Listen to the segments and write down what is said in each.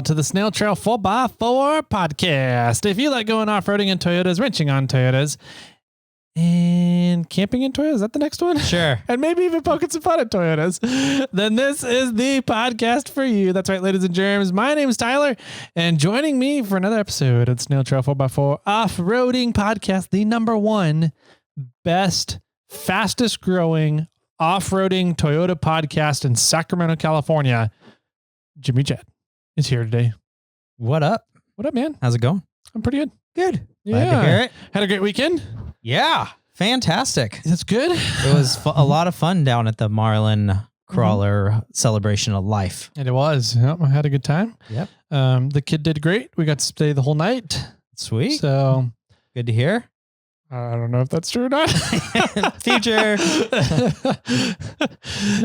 all to the Snail Trail 4x4 podcast. If you like going off-roading in Toyotas, wrenching on Toyotas, and camping in Toyotas, is that the next one? Sure. And maybe even poking some fun at Toyotas, then this is the podcast for you. That's right, ladies and germs. My name is Tyler, and joining me for another episode of Snail Trail 4x4 off-roading podcast, the number one best, fastest growing off-roading Toyota podcast in Sacramento, California. Jimmy Chad is here today. What up? What up, man? How's it going? I'm pretty good. Good. Yeah. Glad to hear it. Had a great weekend? Yeah. Fantastic. That's good. It was a lot of fun down at the Marlin Crawler Celebration of Life. And it was. Yep, I had a good time. Yep. The kid did great. We got to stay the whole night. Sweet. So good to hear. I don't know if that's true or not. Future.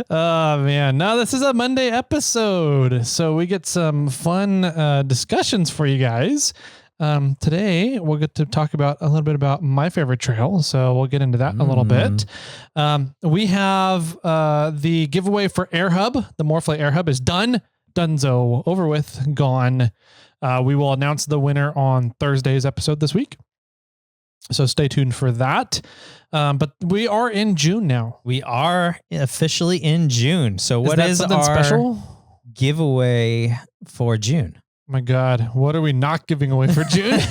Oh, man. No, this is a Monday episode. So we get some fun discussions for you guys. Today, we'll get to talk about a little bit about my favorite trail. So we'll get into that in a little bit. We have the giveaway for AirHub. The MORRFlate AirHub is done. Dunzo. Over with. Gone. We will announce the winner on Thursday's episode this week. So stay tuned for that. But we are in June now. We are officially in June. So what is something our special giveaway for June? My God, what are we not giving away for June?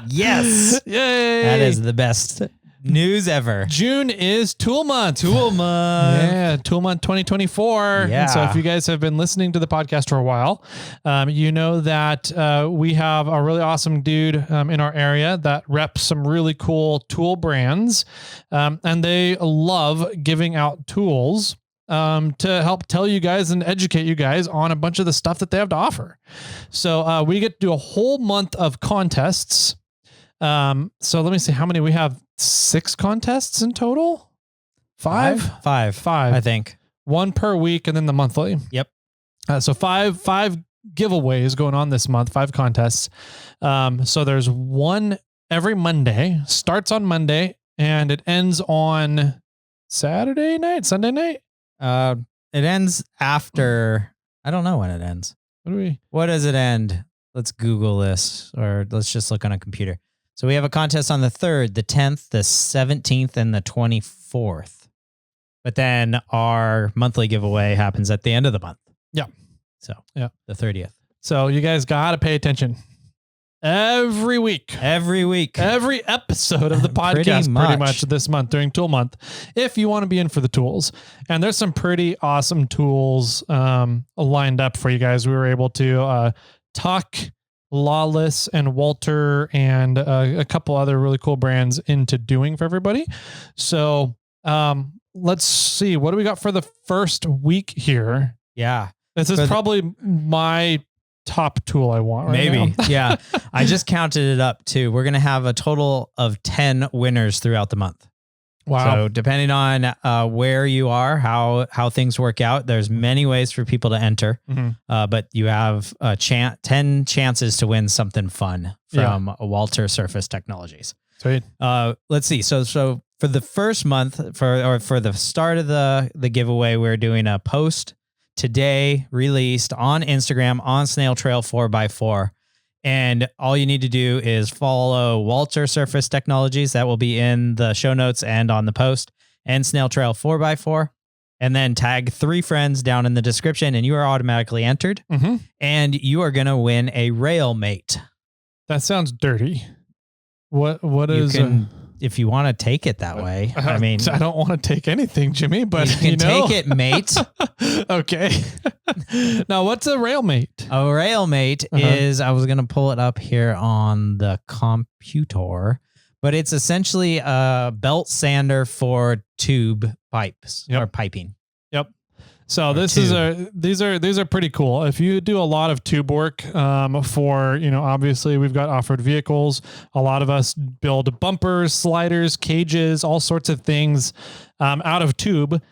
Yes. Yay. That is the best news ever. June is Tool Month. Tool Month. Yeah, Tool Month 2024. Yeah. And so if you guys have been listening to the podcast for a while, you know that we have a really awesome dude in our area that reps some really cool tool brands. And they love giving out tools to help tell you guys and educate you guys on a bunch of the stuff that they have to offer. So we get to do a whole month of contests. So let me see how many we have. 6 contests in total? Five, I think. One per week and then the monthly. Yep. So five giveaways going on this month, 5 contests. So there's one every Monday, starts on Monday and it ends on Sunday night. It ends after, I don't know when it ends. What does it end? Let's Google this, or let's just look on a computer. So we have a contest on the 3rd, the 10th, the 17th, and the 24th. But then our monthly giveaway happens at the end of the month. Yeah. So yeah, the 30th. So you guys got to pay attention. Every week, every episode of the podcast, pretty much this month during Tool Month, if you want to be in for the tools. And there's some pretty awesome tools lined up for you guys. We were able to talk Lawless and Walter and a couple other really cool brands into doing for everybody. So let's see. What do we got for the first week here? Yeah. This is probably my top tool I want right now. Yeah. I just counted it up too. We're going to have a total of 10 winners throughout the month. Wow. So depending on where you are, how things work out, there's many ways for people to enter. But you have 10 chances to win something fun from Walter Surface Technologies. Sweet. Let's see. So for the first month, for the start of the giveaway, we're doing a post today released on Instagram on SnailTrail4x4. And all you need to do is follow Walter Surface Technologies. That will be in the show notes and on the post, and SnailTrail4x4. And then tag 3 friends down in the description, and you are automatically entered. And you are going to win a RailMate. That sounds dirty. What is... if you want to take it that way. I mean, I don't want to take anything, Jimmy, but you can take it, mate. Okay. Now, what's a RailMate? A RailMate is, I was going to pull it up here on the computer, but it's essentially a belt sander for tube pipes or piping. Yep. So these are pretty cool. If you do a lot of tube work for, obviously we've got off-road vehicles. A lot of us build bumpers, sliders, cages, all sorts of things out of tube.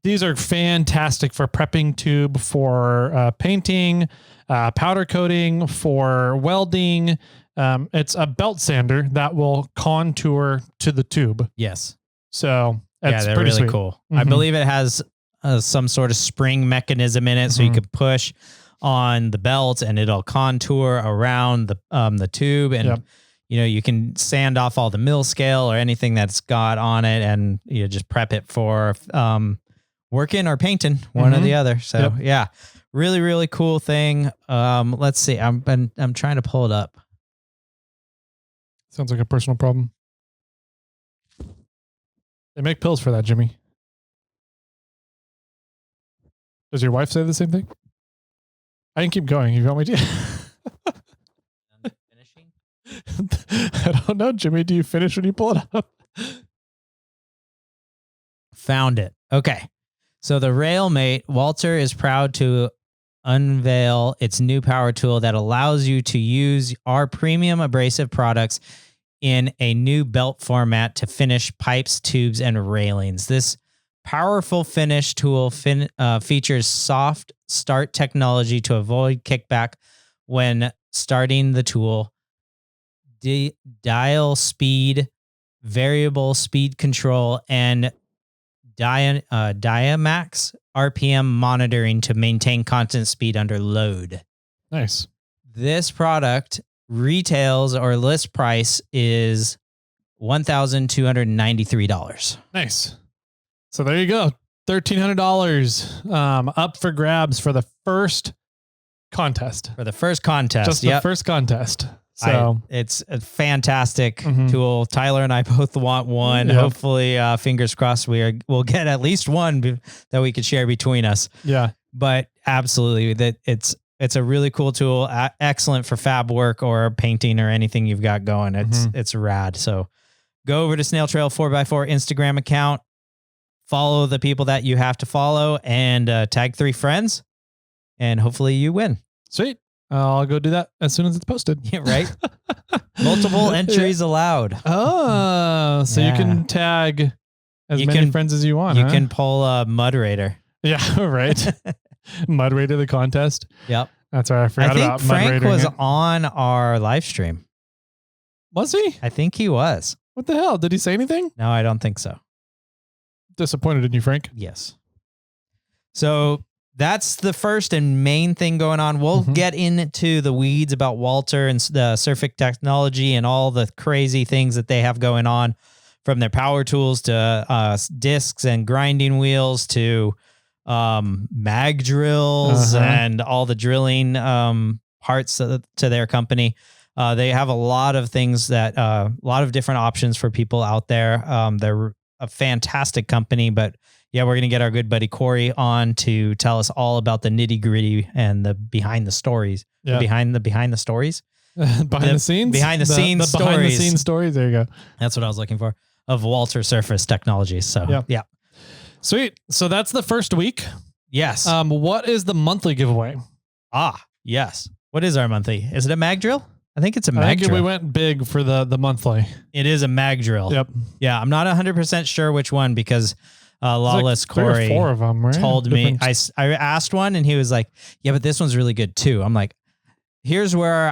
These are fantastic for prepping tube, for painting, powder coating, for welding. It's a belt sander that will contour to the tube. Yes. So that's they're pretty really sweet. cool. I believe it has some sort of spring mechanism in it, so you could push on the belt, and it'll contour around the tube, and you can sand off all the mill scale or anything that's got on it, and just prep it for working or painting, one or the other. So yeah, really, really cool thing. Let's see. I'm trying to pull it up. Sounds like a personal problem. They make pills for that, Jimmy. Does your wife say the same thing? I can keep going. You want me to? Finishing? I don't know, Jimmy. Do you finish when you pull it up? Found it. Okay. So the RailMate, Walter is proud to unveil its new power tool that allows you to use our premium abrasive products in a new belt format to finish pipes, tubes, and railings. This powerful finish tool features soft start technology to avoid kickback when starting the tool, dial speed, variable speed control, and Diamax RPM monitoring to maintain constant speed under load. Nice. This product retails or list price is $1,293. Nice. So there you go. $1,300 up for grabs for the first contest. Just the first contest. So it's a fantastic tool. Tyler and I both want one. Hopefully, fingers crossed, we'll get at least one that we could share between us. Yeah. But absolutely, that it's a really cool tool. Excellent for fab work or painting or anything you've got going. It's rad. So go over to SnailTrail4x4 Instagram account. Follow the people that you have to follow, and tag 3 friends, and hopefully you win. Sweet. I'll go do that as soon as it's posted. Yeah, right? Multiple entries allowed. Oh, so you can tag as many friends as you want. You can pull a Mud Raider. Yeah, right. Mud Raider the contest. Yep. That's right. I forgot about Mud Raider. Frank was on our live stream. Was he? I think he was. What the hell? Did he say anything? No, I don't think so. Disappointed in you, Frank? Yes. So that's the first and main thing going on. We'll get into the weeds about Walter and the Surfic technology and all the crazy things that they have going on, from their power tools to discs and grinding wheels to mag drills and all the drilling parts to their company. They have a lot of things that a lot of different options for people out there. They're a fantastic company, but yeah, we're going to get our good buddy Corey on to tell us all about the nitty gritty and the behind the stories. Yeah. Behind the scenes. Behind the scenes stories. There you go. That's what I was looking for, of Walter Surface Technologies. So yeah. Sweet. So that's the first week. Yes. What is the monthly giveaway? Yes. What is our monthly? Is it a mag drill? I think it's a mag drill. We went big for the monthly. It is a mag drill. Yep. Yeah. I'm not 100% sure which one, because Lawless like Corey 3 or 4 of them, right? told me. I asked one and he was like, yeah, but this one's really good too. I'm like, here's where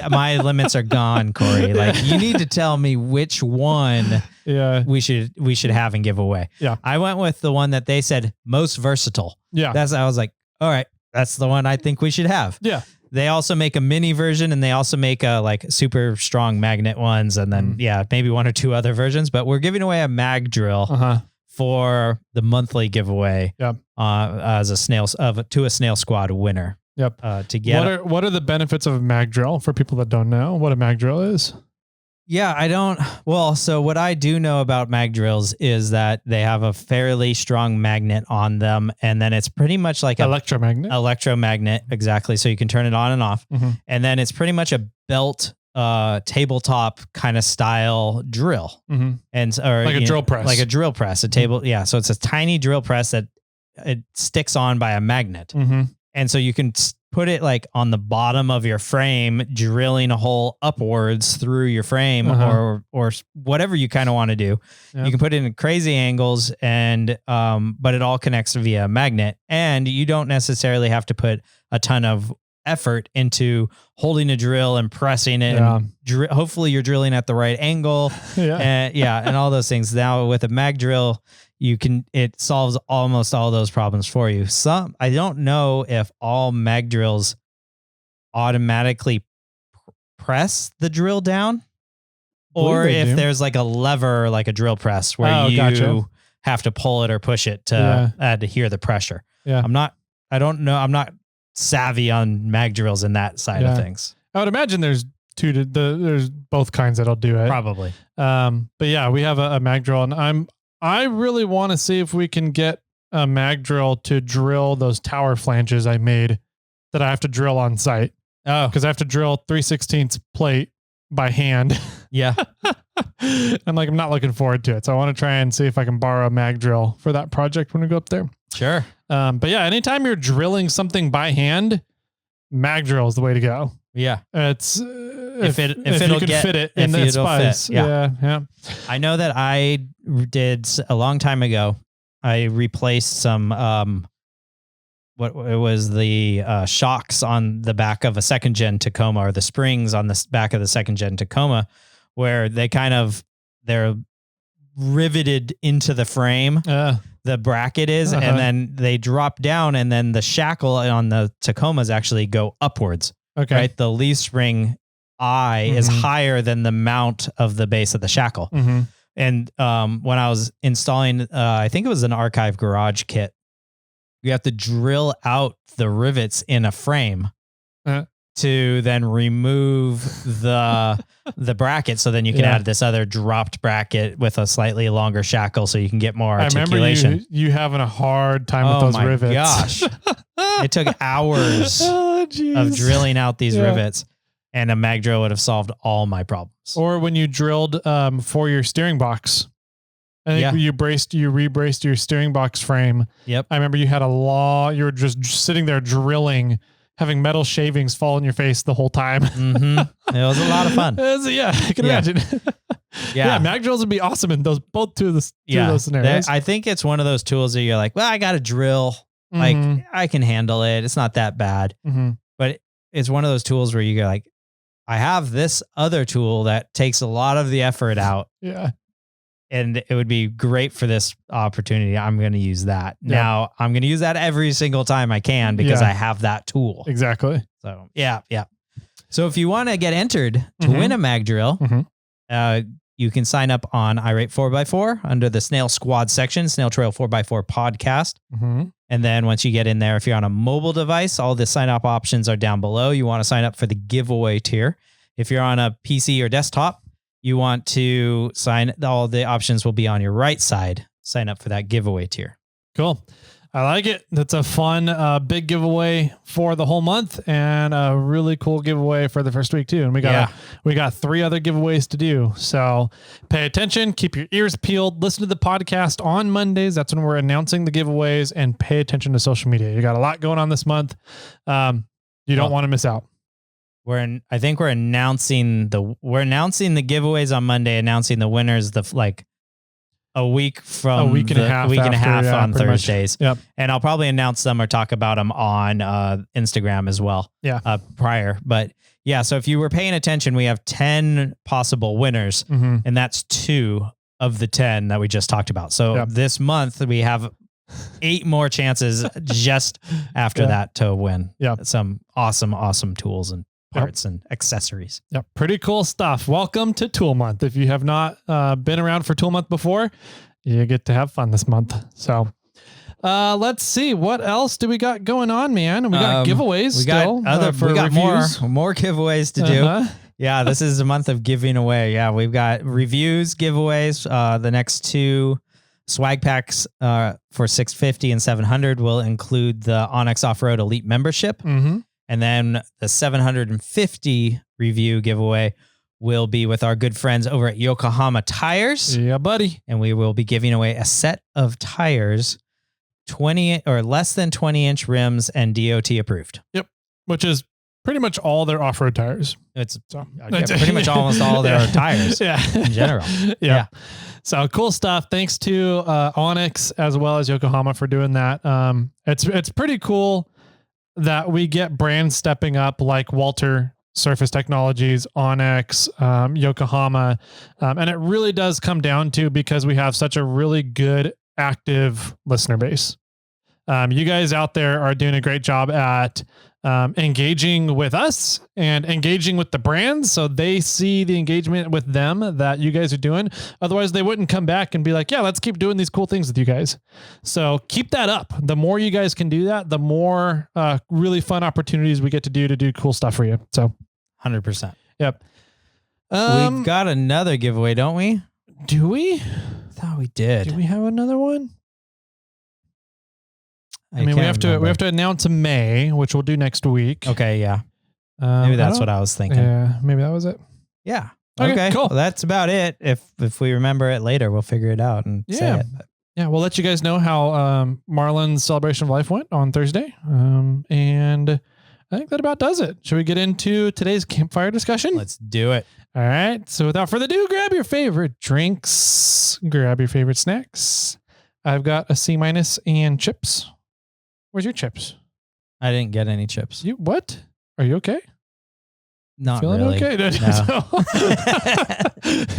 my limits are gone, Corey. Like, you need to tell me which one we should have and give away. Yeah. I went with the one that they said most versatile. Yeah. I was like, all right, that's the one I think we should have. Yeah. They also make a mini version, and they also make like super strong magnet ones, and then maybe 1 or 2 other versions. But we're giving away a mag drill for the monthly giveaway. Yep. As a Snail Squad winner. Yep. To get what are the benefits of a mag drill for people that don't know what a mag drill is? Yeah, I don't. Well, so what I do know about mag drills is that they have a fairly strong magnet on them, and then it's pretty much like electromagnet, exactly. So you can turn it on and off, and then it's pretty much a belt tabletop kind of style drill, and or like a drill press, a table. Yeah, so it's a tiny drill press that it sticks on by a magnet, and so you can put it like on the bottom of your frame, drilling a hole upwards through your frame, or whatever you kind of want to do. Yep. You can put it in crazy angles, and but it all connects via magnet, and you don't necessarily have to put a ton of effort into holding a drill and pressing it. Yeah. And hopefully you're drilling at the right angle. And all those things. Now with a mag drill, it solves almost all those problems for you. I don't know if all mag drills automatically press the drill down, or if there's like a lever, like a drill press, where you have to pull it or push it to hear the pressure. Yeah. I don't know. I'm not savvy on mag drills in that side of things. I would imagine there's there's both kinds that'll do it. Probably. But yeah, we have a mag drill, and I really want to see if we can get a mag drill to drill those tower flanges I made that I have to drill on site. Oh, because I have to drill 3/16 plate by hand. Yeah. I'm not looking forward to it. So I want to try and see if I can borrow a mag drill for that project when we go up there. Sure. But yeah, anytime you're drilling something by hand, mag drill is the way to go. Yeah. It's if you can fit it in that spice. Yeah. I know that I did a long time ago. I replaced some, what it was the shocks on the back of a second gen Tacoma, or the springs on the back of the second gen Tacoma, where they're riveted into the frame. The bracket is, and then they drop down, and then the shackle on the Tacomas actually go upwards. Okay. Right. The leaf spring eye is higher than the mount of the base of the shackle. Mm-hmm. And when I was installing, I think it was an Archive Garage kit, you have to drill out the rivets in a frame to then remove the bracket. So then you can add this other dropped bracket with a slightly longer shackle, so you can get more articulation. I remember you having a hard time with those rivets. Gosh. It took hours of drilling out these rivets, and a mag drill would have solved all my problems. Or when you drilled for your steering box. I think you rebraced your steering box frame. Yep. I remember you were just sitting there drilling, having metal shavings fall in your face the whole time. It was a lot of fun. I can imagine. Mag drills would be awesome in two of those scenarios. I think it's one of those tools that you're like, well, I got a drill. Like, I can handle it. It's not that bad. But it's one of those tools where you go like, I have this other tool that takes a lot of the effort out. Yeah. And it would be great for this opportunity. I'm going to use that. Yeah. Now I'm going to use that every single time I can, because I have that tool. Exactly. So yeah. So if you want to get entered to win a mag drill, you can sign up on iRate 4x4 under the Snail Squad section, SnailTrail4x4 podcast. And then once you get in there, if you're on a mobile device, all the sign up options are down below. You want to sign up for the giveaway tier. If you're on a PC or desktop, you want to all the options will be on your right side. Sign up for that giveaway tier. Cool. I like it. That's a fun, big giveaway for the whole month, and a really cool giveaway for the first week too. And we got 3 other giveaways to do. So pay attention, keep your ears peeled, listen to the podcast on Mondays. That's when we're announcing the giveaways, and pay attention to social media. You got a lot going on this month. You don't want to miss out. I think we're announcing the giveaways on Monday, announcing the winners a week and a half on Thursdays. Yep. And I'll probably announce them or talk about them on Instagram as well. Yeah. Prior, but yeah. So if you were paying attention, we have 10 possible winners, and that's 2 of the 10 that we just talked about. So this month we have 8 more chances just after that to win. Some awesome tools and parts and accessories. Yep. Pretty cool stuff. Welcome to Tool Month. If you have not been around for Tool Month before, you get to have fun this month. So let's see. What else do we got going on, man? We got giveaways still. We got more giveaways to do. Yeah, this is a month of giving away. Yeah, we've got reviews, giveaways. The next 2 swag packs for 650 and 700 will include the Onyx Off-Road Elite membership. And then the 750 review giveaway will be with our good friends over at Yokohama Tires. Yeah, buddy. And we will be giving away a set of tires, 20 or less than 20-inch rims and DOT approved. Yep. Which is pretty much all their off-road tires. It's pretty much almost all their tires in general. Yeah. So cool stuff. Thanks to Onyx as well as Yokohama for doing that. It's pretty cool. that we get brands stepping up like Walter, Surface Technologies, Onyx, Yokohama. And it really does come down to because we have such a really good active listener base. You guys out there are doing a great job at engaging with us and engaging with the brands. So they see the engagement with them that you guys are doing. Otherwise they wouldn't come back and be like, yeah, let's keep doing these cool things with you guys. So keep that up. The more you guys can do that, the more really fun opportunities we get to do cool stuff for you. So 100%. Yep. We've got another giveaway, don't we? Do we? I thought we did. Do we have another one? I mean, we have to announce in May, which we'll do next week. Okay, yeah. Maybe that's what I was thinking. Yeah, maybe that was it. Yeah. Okay, cool. Well, that's about it. If we remember it later, we'll figure it out and say it. Yeah, we'll let you guys know how Marlon's celebration of life went on Thursday. And I think that about does it. Should we get into today's campfire discussion? Let's do it. All right. So without further ado, grab your favorite drinks, grab your favorite snacks. I've got a C- and chips. Where's your chips? I didn't get any chips. You what? Are you okay? Not feeling really. Okay? No.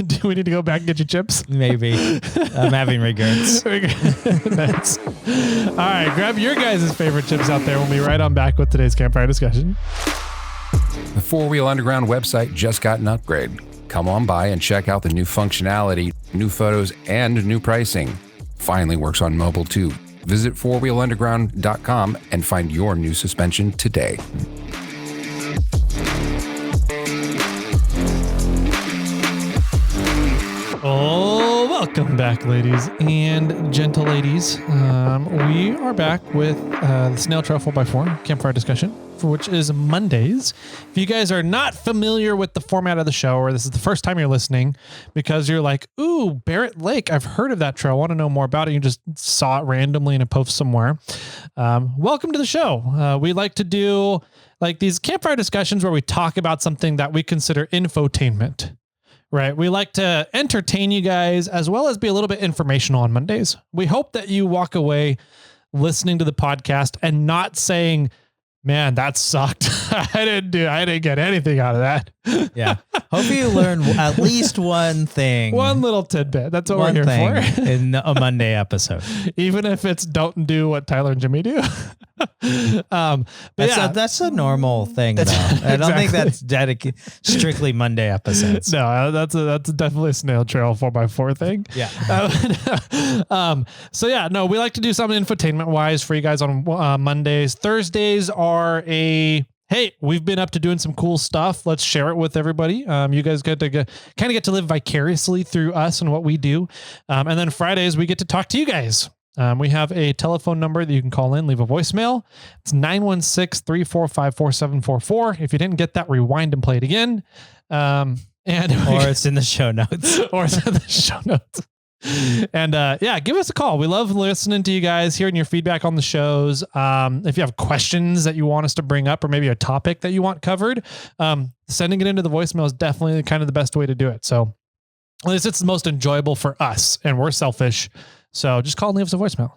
Do we need to go back and get your chips? Maybe. I'm having regrets. That's, all right. Grab your guys' favorite chips out there. We'll be right on back with today's campfire discussion. The 4-Wheel Underground website just got an upgrade. Come on by and check out the new functionality, new photos, and new pricing. Finally works on mobile too. Visit 4wheelunderground.com and find your new suspension today. Oh, welcome back, ladies and gentle ladies. We are back with the SnailTrail4x4 campfire discussion, for which is Mondays. If you guys are not familiar with the format of the show, or this is the first time you're listening because you're like, ooh, Barrett Lake, I've heard of that trail, I want to know more about it. You just saw it randomly in a post somewhere. Welcome to the show. We like to do like these campfire discussions where we talk about something that we consider infotainment. Right. We like to entertain you guys as well as be a little bit informational on Mondays. We hope that you walk away listening to the podcast and not saying, man, that sucked. I didn't get anything out of that. Yeah. Hope you learn at least one thing. One little tidbit. That's what we're here for. In a Monday episode. Even if it's don't do what Tyler and Jimmy do. That's a normal thing, though. I don't think that's strictly Monday episodes. No, that's definitely a SnailTrail4x4 thing. Yeah. We like to do something infotainment wise for you guys on Mondays. Thursdays are hey, we've been up to doing some cool stuff. Let's share it with everybody. You guys get to live vicariously through us and what we do. And then Fridays, we get to talk to you guys. We have a telephone number that you can call in, leave a voicemail. It's 916-345-4744. If you didn't get that, rewind and play it again. Or it's in the show notes. And give us a call. We love listening to you guys, hearing your feedback on the shows. If you have questions that you want us to bring up, or maybe a topic that you want covered, sending it into the voicemail is definitely kind of the best way to do it. So at least it's the most enjoyable for us, and we're selfish. So just call and leave us a voicemail.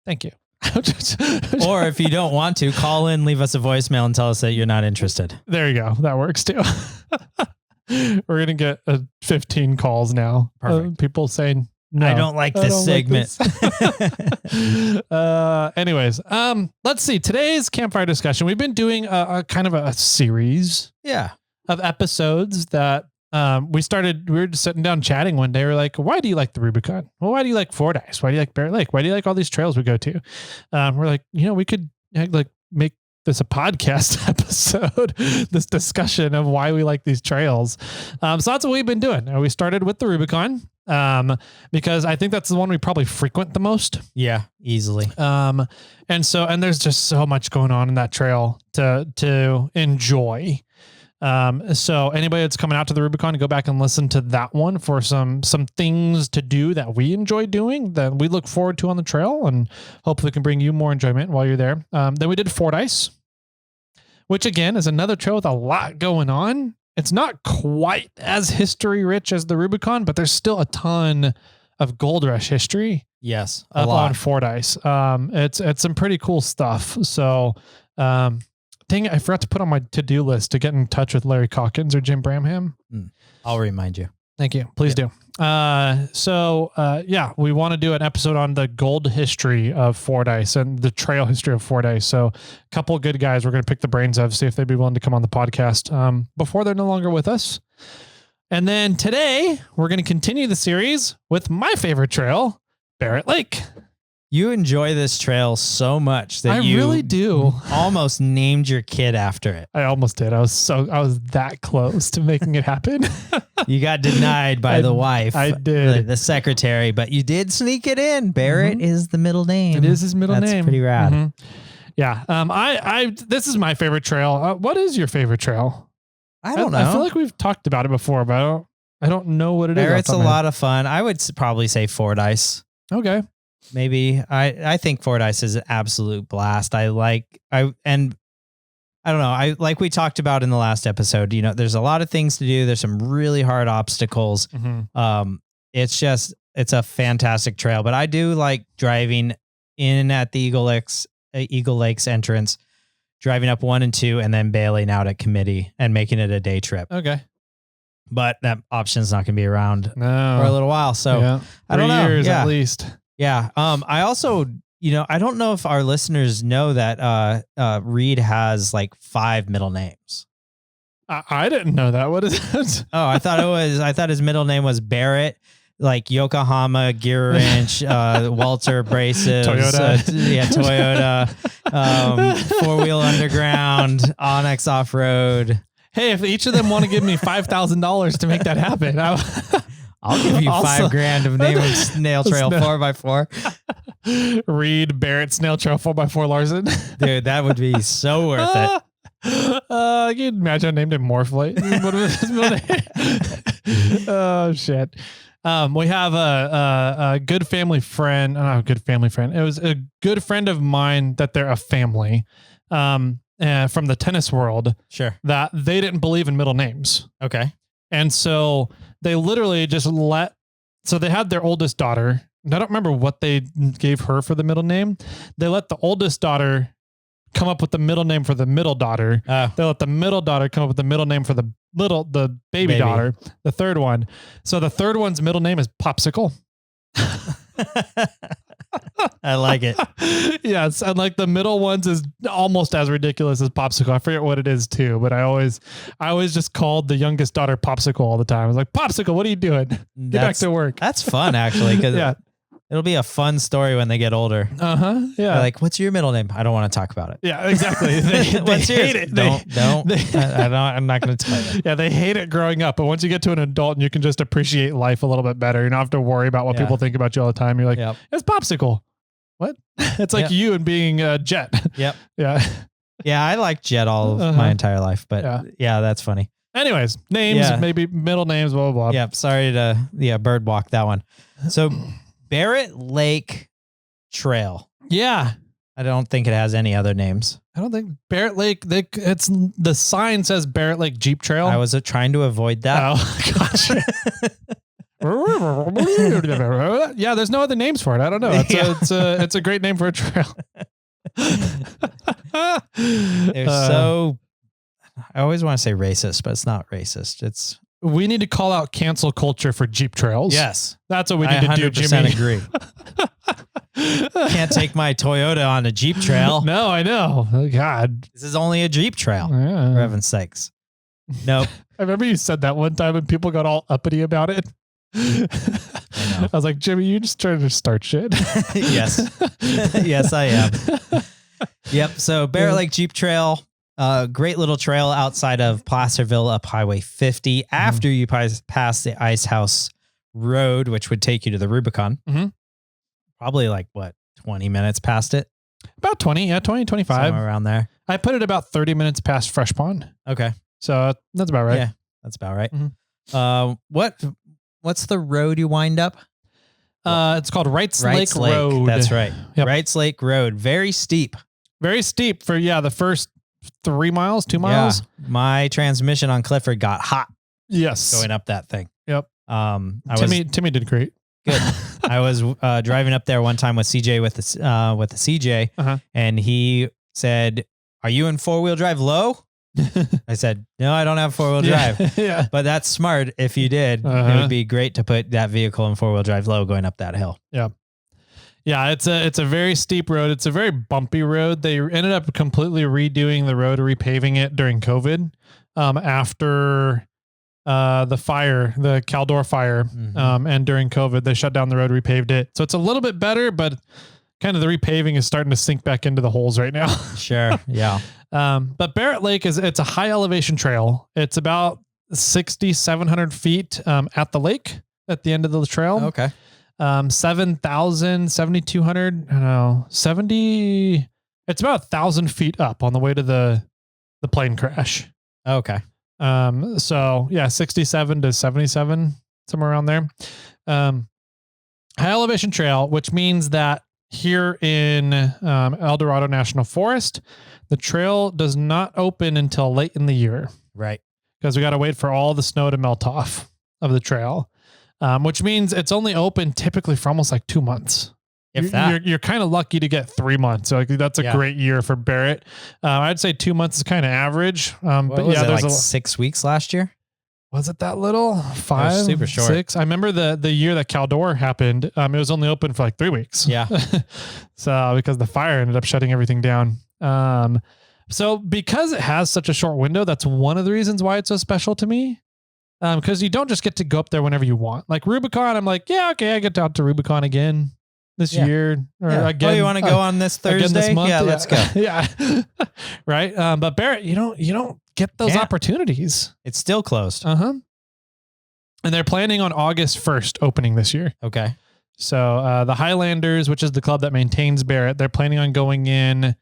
Thank you. Or if you don't want to, call in, leave us a voicemail and tell us that you're not interested. There you go. That works too. We're going to get 15 calls now. People saying, no, I don't like this segment. Anyways, let's see. Today's campfire discussion. We've been doing a kind of a series of episodes that we were just sitting down chatting one day. We're like, why do you like the Rubicon? Well, why do you like Fordyce? Why do you like Barrett Lake? Why do you like all these trails we go to? We're like, we could make this a podcast episode, this discussion of why we like these trails. So that's what we've been doing. We started with the Rubicon because I think that's the one we probably frequent the most. Yeah, easily. And there's just so much going on in that trail to enjoy. So anybody that's coming out to the Rubicon, go back and listen to that one for some things to do that we enjoy doing that we look forward to on the trail, and hopefully can bring you more enjoyment while you're there. Then we did Fordyce, which again is another trail with a lot going on. It's not quite as history rich as the Rubicon, but there's still a ton of Gold Rush history. Yes, up on Fordyce. It's some pretty cool stuff. So Dang it, I forgot to put on my to-do list to get in touch with Larry Calkins or Jim Bramham. I'll remind you. Thank you. Please do. Yeah, we want to do an episode on the gold history of Fordyce and the trail history of Fordyce. So a couple of good guys we're going to pick the brains of, see if they'd be willing to come on the podcast before they're no longer with us. And then today we're going to continue the series with my favorite trail, Barrett Lake. You enjoy this trail so much that you really do. Almost named your kid after it. I almost did. I was that close to making it happen. You got denied by the wife. I did. The secretary, but you did sneak it in. Barrett is the middle name. It is his middle name. That's pretty rad. Mm-hmm. Yeah. This is my favorite trail. What is your favorite trail? I don't know. I feel like we've talked about it before, but I don't know what it is. Barrett's a lot of fun. I would probably say Fordyce. Okay. Maybe. I think Fordyce is an absolute blast. I don't know. Like we talked about in the last episode, there's a lot of things to do. There's some really hard obstacles. Mm-hmm. It's a fantastic trail, but I do like driving in at the Eagle Lakes entrance, driving up 1 and 2, and then bailing out at Committee and making it a day trip. Okay. But that option's not going to be around for No. a little while. So Yeah. I don't 3 know. years Yeah. at least. Yeah. I also, I don't know if our listeners know that Reed has like 5 middle names. I didn't know that. What is it? Oh, I thought his middle name was Barrett, like Yokohama, Gear Wrench, Walter Braces, Toyota. Toyota, 4-Wheel Underground, Onyx Off Road. Hey, if each of them want to give me $5,000 to make that happen, I'll give you Also- $5,000 of name of SnailTrail 4x4. Reed, Barrett, SnailTrail 4x4 Larson. Dude, that would be so worth it. Can you imagine I named him MORRFlate? What was his middle name? Oh shit. We have a good family friend. Not a good family friend. It was a good friend of mine that they're a family. From the tennis world. Sure. That they didn't believe in middle names. Okay. And so they literally just so they had their oldest daughter. And I don't remember what they gave her for the middle name. They let the oldest daughter come up with the middle name for the middle daughter. They let the middle daughter come up with the middle name for the baby daughter, the third one. So the third one's middle name is Popsicle. I like it. Yes, and like the middle ones is almost as ridiculous as Popsicle. I forget what it is too, but I always just called the youngest daughter Popsicle all the time. I was like, Popsicle, what are you doing? Get back to work. That's fun, actually, because it'll be a fun story when they get older. Yeah. They're like, what's your middle name? I don't want to talk about it. Yeah, exactly. They hate it. I'm not going to tell you. Yeah, they hate it growing up, but once you get to an adult and you can just appreciate life a little bit better, you don't have to worry about what people think about you all the time. You're like, it's Popsicle. What? It's like you and being Jet. Yep. Yeah. Yeah, I like Jet all of my entire life, but yeah, that's funny. Anyways, names, maybe middle names, blah, blah, blah. Yeah, sorry to bird walk that one. So Barrett Lake Trail. Yeah. I don't think it has any other names. I don't think Barrett Lake, it's the sign says Barrett Lake Jeep Trail. I was trying to avoid that. Oh, gosh. Yeah, there's no other names for it. I don't know. It's a great name for a trail. They're so, I always want to say racist, but it's not racist. We need to call out cancel culture for Jeep trails. Yes. That's what we need to do, Jimmy. I 100% agree. Can't take my Toyota on a Jeep trail. No, I know. Oh, God. This is only a Jeep trail. Yeah. For heaven's sakes. Nope. I remember you said that one time and people got all uppity about it. I was like, Jimmy, you just trying to start shit. Yes. Yes, I am. Yep. So Barrett Lake Jeep Trail, great little trail outside of Placerville up Highway 50 after you pass the Ice House Road, which would take you to the Rubicon. Probably like 20 minutes past it? About 20, 25. Somewhere around there. I put it about 30 minutes past Fresh Pond. Okay. So that's about right. Yeah, that's about right. What's the road you wind up? It's called Wrights Lake Road. That's right. Yep. Wrights Lake Road. Very steep. Very steep for, the first 3 miles, 2 miles. Yeah. My transmission on Clifford got hot. Yes. Going up that thing. Yep. Timmy did great. Good. I was driving up there one time with CJ with the CJ, and he said, are you in 4-wheel drive low? I said, no, I don't have 4-wheel drive. Yeah. But that's smart. If you did, it would be great to put that vehicle in 4-wheel drive low going up that hill. Yeah. Yeah, it's a very steep road. It's a very bumpy road. They ended up completely redoing the road, repaving it during COVID, after the fire, the Caldor fire, and during COVID, they shut down the road, repaved it. So it's a little bit better, but kind of the repaving is starting to sink back into the holes right now. Sure. Yeah. But Barrett Lake it's a high elevation trail. It's about 6,700 feet at the lake at the end of the trail. Okay. 7,200, I don't know, 70, it's about 1,000 feet up on the way to the plane crash. Okay. So yeah, 67 to 77, somewhere around there. High elevation trail, which means that here in El Dorado National Forest, the trail does not open until late in the year. Right. Because we got to wait for all the snow to melt off of the trail. Which means it's only open typically for almost like 2 months. You're kind of lucky to get 3 months. So that's a great year for Barrett. I'd say 2 months is kind of average. But yeah, there's like 6 weeks last year. Was it that little? 5, super short. 6. I remember the year that Caldor happened. It was only open for like 3 weeks. Yeah. So because the fire ended up shutting everything down. So because it has such a short window, that's one of the reasons why it's so special to me. Because you don't just get to go up there whenever you want. Like Rubicon, I'm like, yeah, okay, I get out to Rubicon again this year or again. Oh, you want to go on this Thursday? This month? Yeah, let's go. Yeah, right. But Barrett, you don't get those opportunities. It's still closed. And they're planning on August 1st opening this year. Okay. So the Highlanders, which is the club that maintains Barrett, they're planning on going in.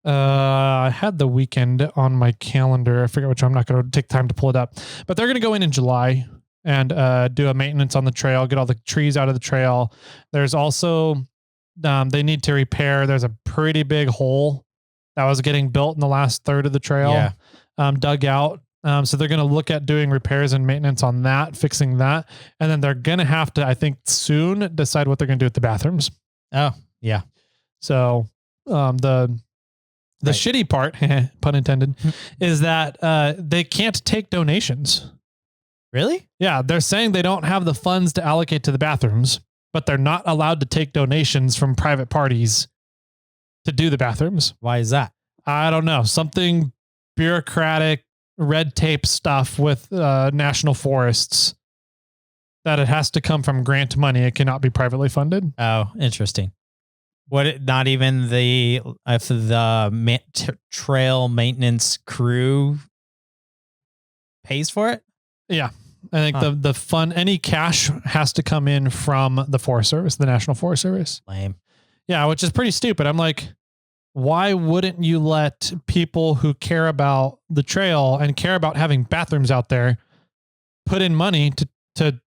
I had the weekend on my calendar. I forget which one. I'm not going to take time to pull it up, but they're going to go in July and do a maintenance on the trail, get all the trees out of the trail. There's also, they need to repair. There's a pretty big hole that was getting built in the last third of the trail, dug out. So they're going to look at doing repairs and maintenance on that, fixing that. And then they're going to have to, I think soon, decide what they're going to do with the bathrooms. Oh, yeah. So the shitty part, pun intended, is that they can't take donations. Really? Yeah, they're saying they don't have the funds to allocate to the bathrooms, but they're not allowed to take donations from private parties to do the bathrooms. Why is that? I don't know. Something bureaucratic, red tape stuff with national forests that it has to come from grant money. It cannot be privately funded. Oh, interesting. Not even the trail maintenance crew pays for it? Yeah. I think the fund, any cash has to come in from the Forest Service, the National Forest Service. Lame. Yeah, which is pretty stupid. I'm like, why wouldn't you let people who care about the trail and care about having bathrooms out there put in money to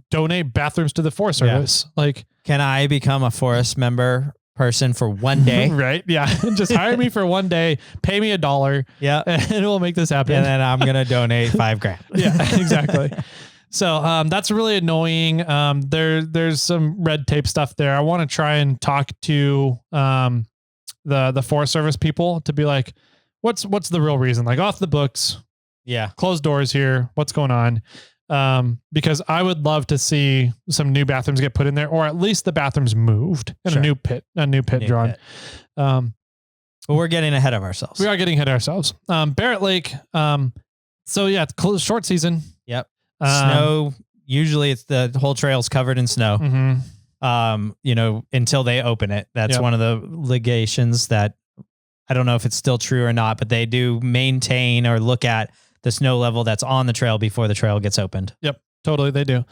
donate bathrooms to the Forest Service? Like, can I become a forest member person for one day? Right. Yeah. Just hire me for one day, pay me $1. Yeah. And we'll make this happen. And then I'm going to donate $5,000. Yeah, exactly. So, that's really annoying. There's some red tape stuff there. I want to try and talk to, the Forest Service people to be like, what's the real reason? Like, off the books. Yeah. Closed doors here. What's going on? Because I would love to see some new bathrooms get put in there, or at least the bathrooms moved and a new pit drawn. But we're getting ahead of ourselves. We are getting ahead of ourselves. Barrett Lake. So yeah, it's closed, short season. Yep. Snow. Usually it's the whole trail's covered in snow. Until they open it. That's one of the legations that I don't know if it's still true or not, but they do maintain or look at the snow level that's on the trail before the trail gets opened. Yep, totally. They do.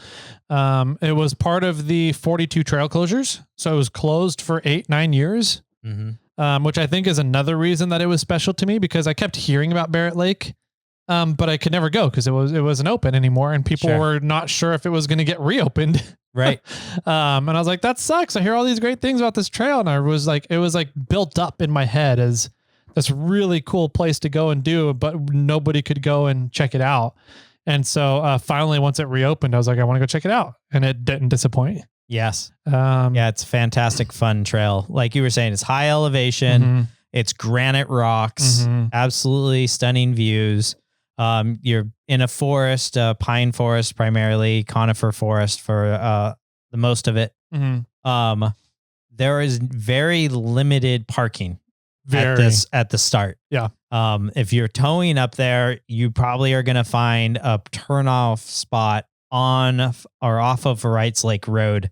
It was part of the 42 trail closures. So it was closed for 8-9 years, which I think is another reason that it was special to me, because I kept hearing about Barrett Lake, but I could never go because it wasn't open anymore. And people were not sure if it was going to get reopened. Right. And I was like, that sucks. I hear all these great things about this trail. And it was like built up in my head as this really cool place to go and do, but nobody could go and check it out. And so finally, once it reopened, I was like, I want to go check it out. And it didn't disappoint. Yes. It's a fantastic, fun trail. Like you were saying, it's high elevation. It's granite rocks, absolutely stunning views. You're in a forest, pine forest, primarily conifer forest for the most of it. There is very limited parking at the start. Yeah. If you're towing up there, you probably are going to find a turnoff spot on or off of Wrights Lake Road.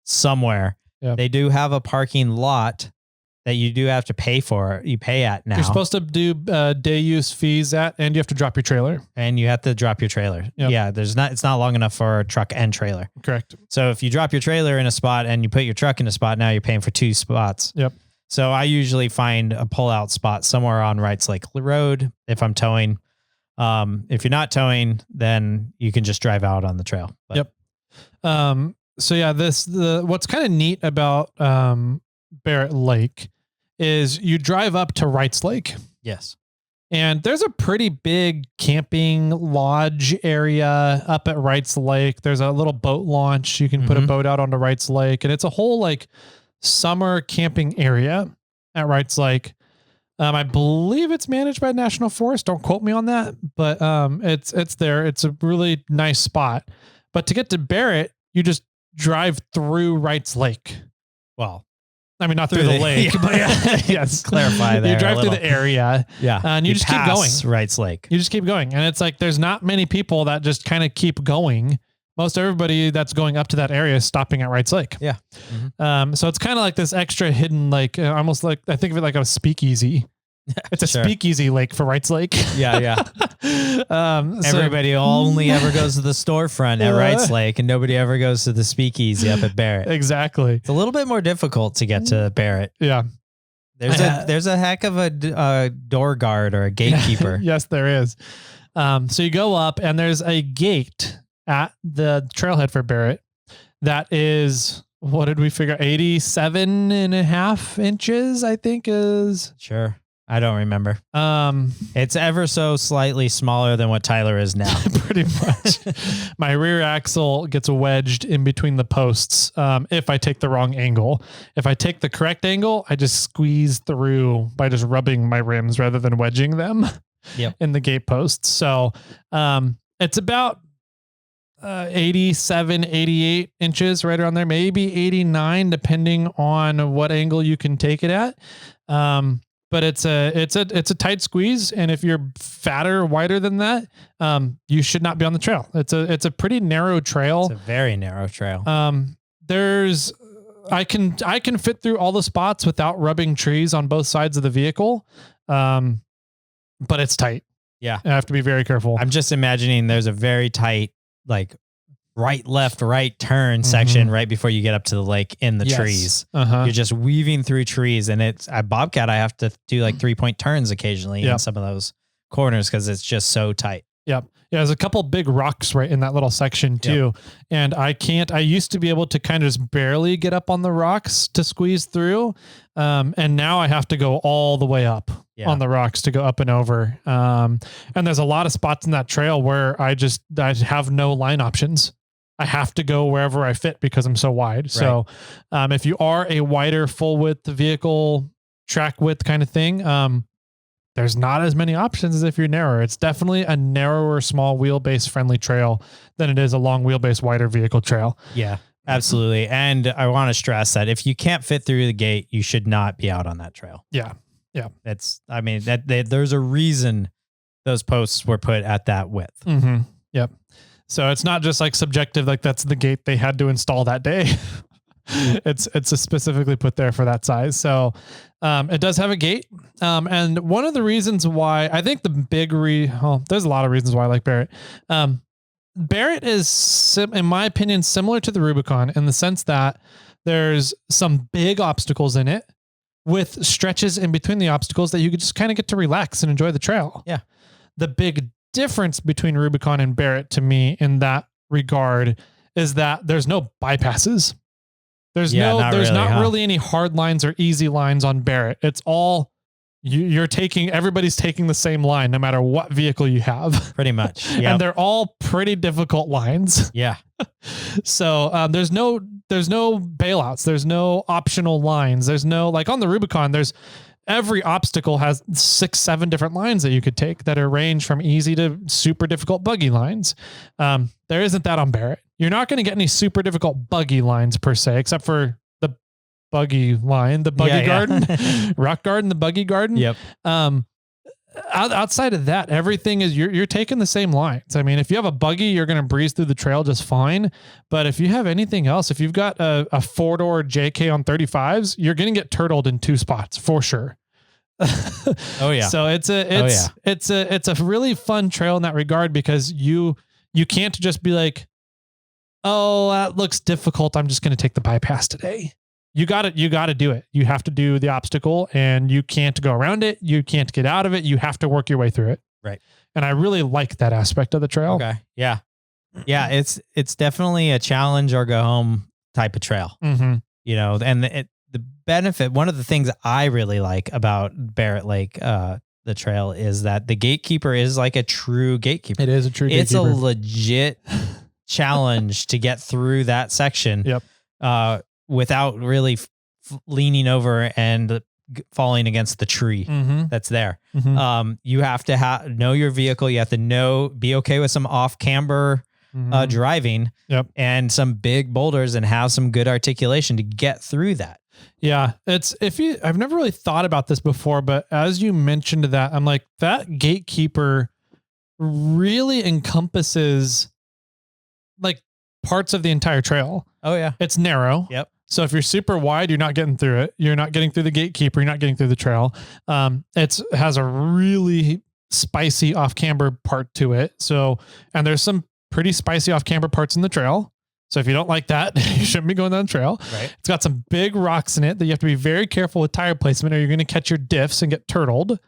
Somewhere. They do have a parking lot that you do have to pay for. You pay at now. You're supposed to do day use fees at, and you have to drop your trailer. And you have to drop your trailer. Yeah, it's not long enough for a truck and trailer. Correct. So if you drop your trailer in a spot and you put your truck in a spot, now you're paying for 2 spots. So I usually find a pull-out spot somewhere on Wrights Lake Road if I'm towing. If you're not towing, then you can just drive out on the trail. But. So yeah, what's kind of neat about Barrett Lake is you drive up to Wrights Lake. Yes. And there's a pretty big camping lodge area up at Wrights Lake. There's a little boat launch. You can put a boat out onto Wrights Lake, and it's a whole like summer camping area at Wrights Lake. I believe it's managed by National Forest. Don't quote me on that, but it's there. It's a really nice spot. But to get to Barrett, you just drive through Wrights Lake. Well, I mean, not through the lake, but yes. Clarify there. You drive through the area. And you just keep going. Wrights Lake. You just keep going. And it's like, there's not many people that just kind of keep going. Most everybody that's going up to that area is stopping at Wrights Lake. Yeah. So it's kind of like this extra hidden, like almost like, I think of it like a speakeasy. It's a speakeasy lake for Wrights Lake. Everybody only ever goes to the storefront at Wrights Lake, and nobody ever goes to the speakeasy up at Barrett. Exactly. It's a little bit more difficult to get to Barrett. Yeah. There's a heck of a door guard or a gatekeeper. Yes, there is. So you go up, and there's a gate at the trailhead for Barrett that is, what did we figure? 87.5 inches, I think is. Sure. I don't remember. It's ever so slightly smaller than what Tyler is now. Pretty much. My rear axle gets wedged in between the posts if I take the wrong angle. If I take the correct angle, I just squeeze through by just rubbing my rims rather than wedging them in the gate posts. So it's about 87, 88 inches, right around there, maybe 89, depending on what angle you can take it at. But it's a tight squeeze, and if you're fatter, wider than that, you should not be on the trail. It's a pretty narrow trail. It's a very narrow trail. I can fit through all the spots without rubbing trees on both sides of the vehicle, but it's tight. Yeah, I have to be very careful. I'm just imagining there's a very tight, like right, left, right turn section right before you get up to the lake in the trees. You're just weaving through trees, and it's at Bobcat. I have to do like 3-point turns occasionally in some of those corners because it's just so tight. Yeah, there's a couple big rocks right in that little section too. And I used to be able to kind of just barely get up on the rocks to squeeze through. And now I have to go all the way up on the rocks to go up and over. And there's a lot of spots in that trail where I have no line options. I have to go wherever I fit because I'm so wide. Right. So, if you are a wider full width vehicle, track width kind of thing, there's not as many options as if you're narrower. It's definitely a narrower, small wheelbase friendly trail than it is a long wheelbase, wider vehicle trail. Yeah, absolutely. And I want to stress that if you can't fit through the gate, you should not be out on that trail. Yeah. Yeah. There's a reason those posts were put at that width. Mm-hmm. Yep. So it's not just like subjective, like that's the gate they had to install that day. It's specifically put there for that size. So it does have a gate. And one of the reasons why I think the big there's a lot of reasons why I like Barrett. Barrett is, in my opinion, similar to the Rubicon in the sense that there's some big obstacles in it with stretches in between the obstacles that you could just kind of get to relax and enjoy the trail. Yeah. The big difference between Rubicon and Barrett to me in that regard is that there's no bypasses. There's not really any hard lines or easy lines on Barrett. It's all everybody's taking the same line no matter what vehicle you have. Pretty much. Yep. And they're all pretty difficult lines. Yeah. So there's no bailouts. There's no optional lines. There's no, like on the Rubicon, every obstacle has 6, 7 different lines that you could take that are range from easy to super difficult buggy lines. There isn't that on Barrett. You're not going to get any super difficult buggy lines per se, except for the buggy line, the buggy garden, rock garden, the buggy garden. Yep. Outside of that, everything is you're taking the same lines. I mean, if you have a buggy, you're going to breeze through the trail just fine. But if you have anything else, if you've got a 4-door JK on 35s, you're going to get turtled in 2 spots for sure. Oh yeah. So it's a really fun trail in that regard, because you can't just be like, oh, that looks difficult, I'm just going to take the bypass today. You got to do it. You have to do the obstacle, and you can't go around it. You can't get out of it. You have to work your way through it. Right. And I really like that aspect of the trail. Okay. Yeah. Yeah. It's definitely a challenge or go home type of trail, you know, and the benefit, one of the things I really like about Barrett Lake, the trail, is that the gatekeeper is like a true gatekeeper. It is a true gatekeeper. It's a legit challenge to get through that section. Yep. Without really leaning over and falling against the tree that's there. You have to know your vehicle. You have to be okay with some off camber driving and some big boulders, and have some good articulation to get through that. Yeah. I've never really thought about this before, but as you mentioned that, I'm like, that gatekeeper really encompasses like parts of the entire trail. Oh yeah. It's narrow. Yep. So if you're super wide, you're not getting through it. You're not getting through the gatekeeper. You're not getting through the trail. It has a really spicy off camber part to it. So, and there's some pretty spicy off camber parts in the trail. So if you don't like that, you shouldn't be going down the trail. Right. It's got some big rocks in it that you have to be very careful with tire placement, or you're going to catch your diffs and get turtled.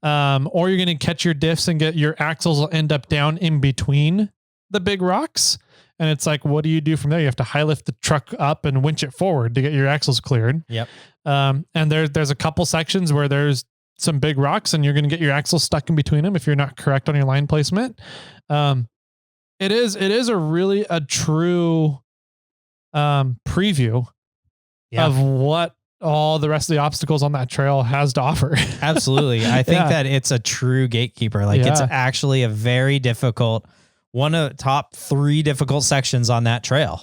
Or you're going to catch your diffs and get your axles will end up down in between the big rocks. And it's like, what do you do from there? You have to high lift the truck up and winch it forward to get your axles cleared. Yep. And there's a couple sections where there's some big rocks, and you're going to get your axles stuck in between them if you're not correct on your line placement. It is a true preview of what all the rest of the obstacles on that trail has to offer. Absolutely. I think that it's a true gatekeeper. Like it's actually a very difficult, one of the top 3 difficult sections on that trail,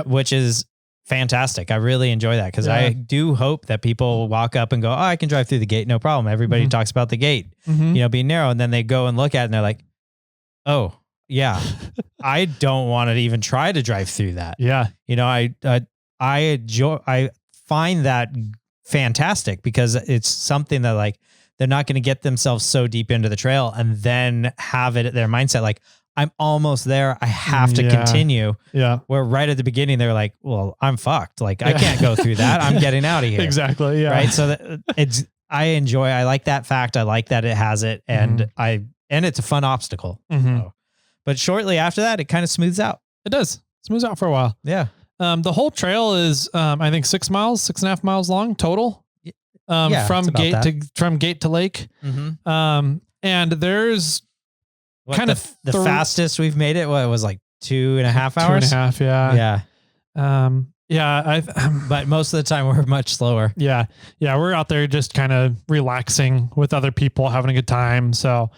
which is fantastic. I really enjoy that, because I do hope that people walk up and go, oh, I can drive through the gate. No problem. Everybody talks about the gate, being narrow. And then they go and look at it and they're like, oh yeah, I don't want to even try to drive through that. Yeah. You know, I find that fantastic, because it's something that like, they're not going to get themselves so deep into the trail and then have it at their mindset. Like, I'm almost there, I have to continue. Yeah. Where right at the beginning, they're like, well, I'm fucked. Like I can't go through that. I'm getting out of here. Exactly. Yeah. Right. So I like that fact. I like that it has it. And it's a fun obstacle. So. But shortly after that, it kind of smooths out. It does. Smooths out for a while. Yeah. The whole trail is, I think 6.5 miles long total. From gate to lake. And there's kind of the fastest we've made it. What it was like 2.5 hours? 2.5. Yeah. Yeah. But most of the time we're much slower. Yeah. Yeah. We're out there just kind of relaxing with other people, having a good time. So,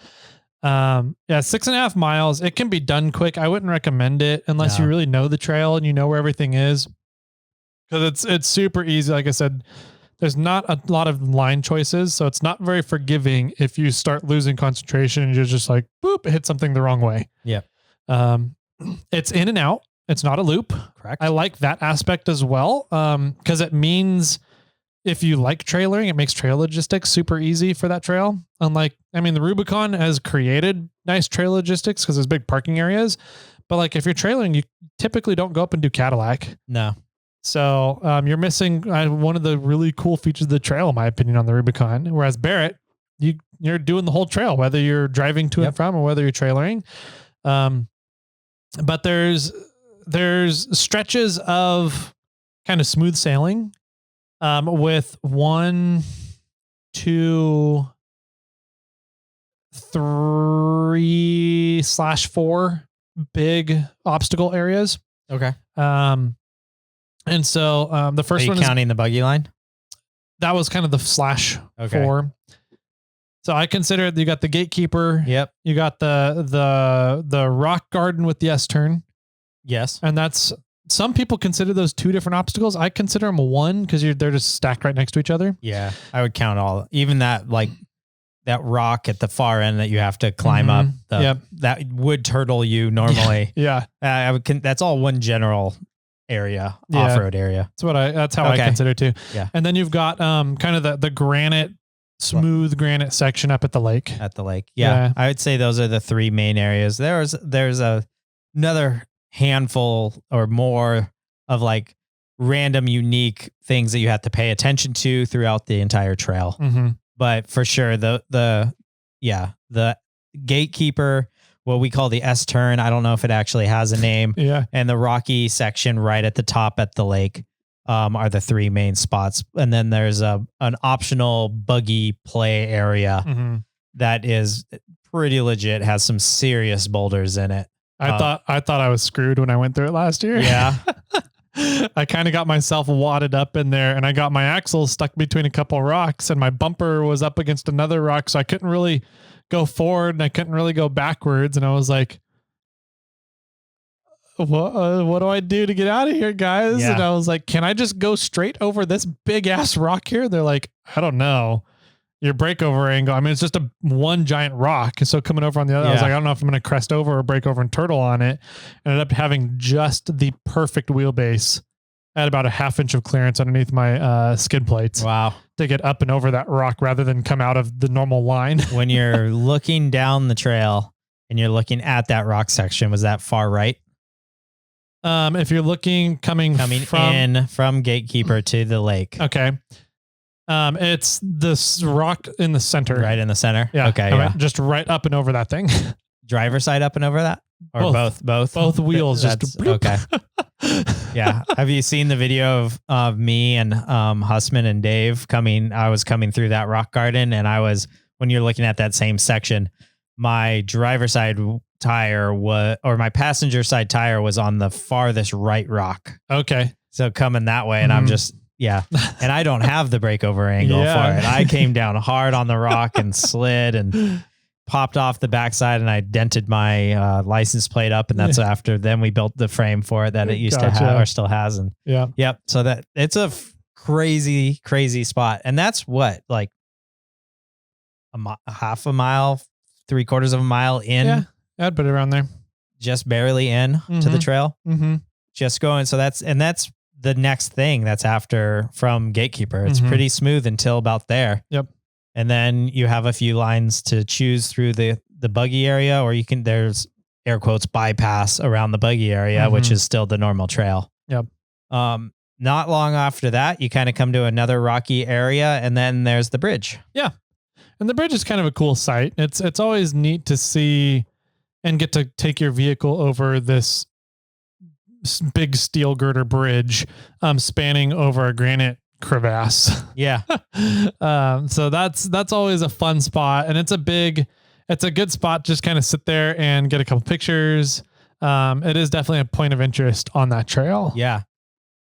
6.5 miles. It can be done quick. I wouldn't recommend it unless you really know the trail and you know where everything is. Cause it's super easy. Like I said, there's not a lot of line choices. So it's not very forgiving if you start losing concentration and you're just like, boop, hit something the wrong way. Yeah. It's in and out. It's not a loop. Correct. I like that aspect as well. Cause it means if you like trailering, it makes trail logistics super easy for that trail. Unlike, the Rubicon has created nice trail logistics because there's big parking areas. But like if you're trailering, you typically don't go up and do Cadillac. No. So you're missing one of the really cool features of the trail, in my opinion, on the Rubicon. Whereas Barrett, you're doing the whole trail, whether you're driving to and from or whether you're trailering. But there's stretches of kind of smooth sailing with 1, 2, 3/4 big obstacle areas. Okay. And so the first one is counting the buggy line. that was kind of the slash Okay. 4. So I consider you got the gatekeeper. Yep. You got the rock garden with the S-turn. Yes. And that's, some people consider those 2 different obstacles. I consider them one because they're just stacked right next to each other. Yeah. I would count all, even that, like that rock at the far end that you have to climb up. That would turtle you normally. Yeah. I would, that's all one general area, off-road area. That's how I consider too. Yeah. And then you've got kind of the granite, smooth granite section up at the lake. At the lake. Yeah. I would say those are the 3 main areas. There's another handful or more of like random unique things that you have to pay attention to throughout the entire trail. Mm-hmm. But for sure, the gatekeeper, what we call the S-turn, I don't know if it actually has a name. Yeah. And the rocky section right at the top at the lake are the 3 main spots. And then there's an optional buggy play area that is pretty legit, has some serious boulders in it. I thought I was screwed when I went through it last year. Yeah. I kind of got myself wadded up in there, and I got my axle stuck between a couple of rocks, and my bumper was up against another rock. So I couldn't really go forward and I couldn't really go backwards. And I was like, what do I do to get out of here, guys? Yeah. And I was like, can I just go straight over this big ass rock here? They're like, I don't know. Your breakover angle. I mean, it's just one giant rock. And so coming over on the other, I was like, I don't know if I'm going to crest over or break over and turtle on it. Ended up having just the perfect wheelbase at about a 1/2 inch of clearance underneath my skid plates. Wow. To get up and over that rock rather than come out of the normal line. When you're looking down the trail and you're looking at that rock section, was that far right? If you're looking coming from Gatekeeper to the lake. Okay. It's this rock in the center. Right in the center. Yeah. Okay. Yeah. Just right up and over that thing. Driver side up and over that? Or both wheels. That's, just okay. Yeah. Have you seen the video of me and Hussman and Dave I was coming through that rock garden, and when you're looking at that same section, my driver side tire my passenger side tire was on the farthest right rock. Okay. So coming that way, and I'm just, and I don't have the breakover angle for it. I came down hard on the rock and slid and popped off the backside, and I dented my license plate up, and that's after then we built the frame for it that it used to have or still has. And so that it's a crazy spot. And that's what, like a half a mile, 3/4 of a mile in. Yeah, I'd put it around there. Just barely in to the trail. Mm-hmm. Just going. So that's the next thing that's after from Gatekeeper. It's pretty smooth until about there. Yep. And then you have a few lines to choose through the buggy area, or there's air quotes bypass around the buggy area, which is still the normal trail. Yep. Not long after that, you kind of come to another rocky area, and then there's the bridge. Yeah. And the bridge is kind of a cool sight. It's always neat to see and get to take your vehicle over this big steel girder bridge, spanning over a granite crevasse. Yeah. So that's always a fun spot, and it's a good spot. Just kind of sit there and get a couple pictures. It is definitely a point of interest on that trail. Yeah.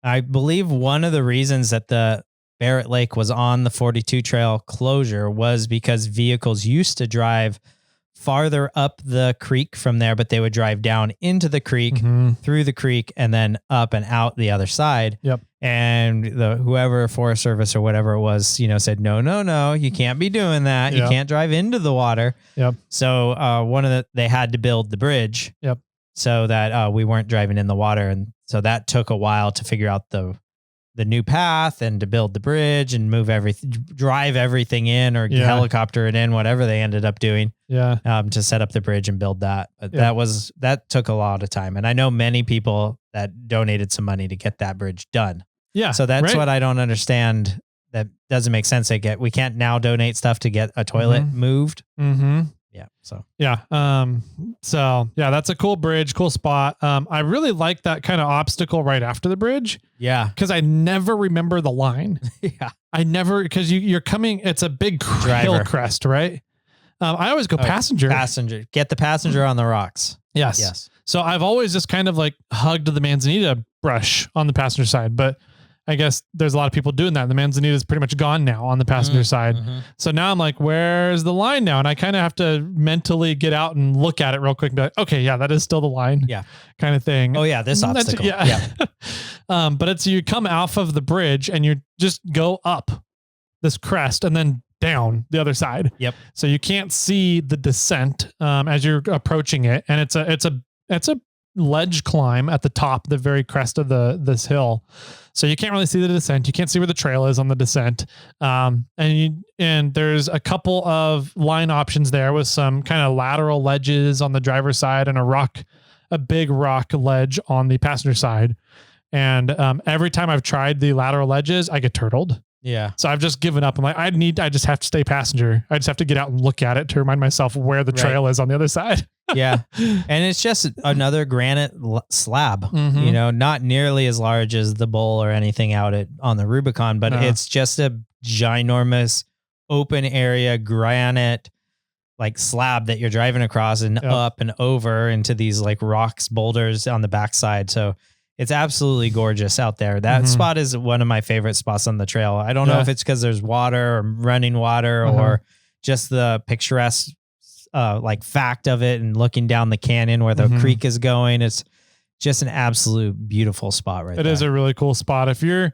I believe one of the reasons that the Barrett Lake was on the 42 trail closure was because vehicles used to drive farther up the creek from there, but they would drive down into the creek, through the creek, and then up and out the other side. Yep. And whoever, Forest Service or whatever it was, said, no, you can't be doing that. Yep. You can't drive into the water. Yep. So they had to build the bridge. Yep. So that we weren't driving in the water. And so that took a while to figure out the new path and to build the bridge and drive everything in or helicopter it in, whatever they ended up doing. Yeah. To set up the bridge and build that. But that took a lot of time. And I know many people that donated some money to get that bridge done. Yeah. So that's what I don't understand. That doesn't make sense. We can't now donate stuff to get a toilet moved. Mm-hmm. Yeah. So, that's a cool bridge, cool spot. I really like that kind of obstacle right after the bridge. Yeah. Cause I never remember the line. Yeah. Cause you're coming, it's a big hill crest, right? I always go passenger. Get the passenger on the rocks. Yes. So I've always just kind of like hugged the Manzanita brush on the passenger side, but I guess there's a lot of people doing that. The Manzanita is pretty much gone now on the passenger side. So now I'm like, where's the line now? And I kind of have to mentally get out and look at it real quick and be like, okay, yeah, that is still the line. Yeah. Kind of thing. Oh yeah. This obstacle. Yeah. But it's, you come off of the bridge and you just go up this crest and then down the other side. Yep. So you can't see the descent as you're approaching it. And it's a ledge climb at the top, the very crest of this hill. So you can't really see the descent. You can't see where the trail is on the descent. And there's a couple of line options there with some kind of lateral ledges on the driver's side and a big rock ledge on the passenger side. And every time I've tried the lateral ledges, I get turtled. Yeah. So I've just given up. I'm like, I just have to stay passenger. I just have to get out and look at it to remind myself where the trail is on the other side. Yeah. And it's just another granite slab, you know, not nearly as large as the bowl or anything out on the Rubicon, but it's just a ginormous open area granite like slab that you're driving across and up and over into these like rocks, boulders on the backside. So it's absolutely gorgeous out there. That spot is one of my favorite spots on the trail. I don't know if it's because there's water or running water or just the picturesque like fact of it and looking down the canyon where the creek is going. It's just an absolute beautiful spot right there. It is a really cool spot. If you're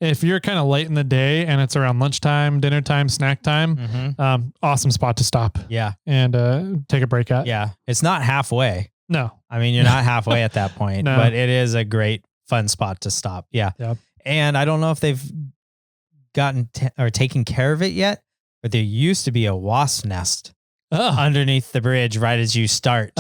kind of late in the day and it's around lunchtime, dinner time, snack time, awesome spot to stop. Yeah. And take a break at. Yeah. It's not halfway. No. I mean, you're not halfway at that point, No. but it is a great, fun spot to stop. Yeah. Yep. And I don't know if they've gotten or taken care of it yet, but there used to be a wasp nest underneath the bridge right as you start.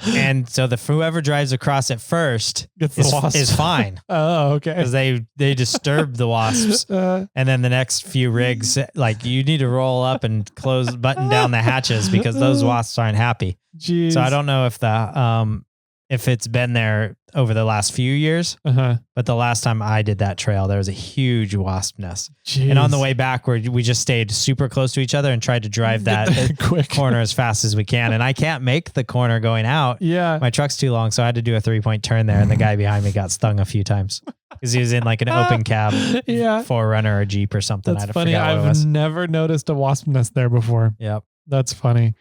And so whoever drives across it first is fine. Oh, okay. Because they disturb the wasps. And then the next few rigs, like you need to roll up and button down the hatches because those wasps aren't happy. Jeez. So I don't know if it's been there over the last few years, but the last time I did that trail, there was a huge wasp nest. Jeez. And on the way back, we just stayed super close to each other and tried to drive that quick corner as fast as we can. And I can't make the corner going out. Yeah. My truck's too long, so I had to do a 3-point turn there. And the guy behind me got stung a few times because he was in like an open cab 4Runner or Jeep or something. That's I funny. forgot what it I've was. never noticed a wasp nest there before. Yep. That's funny.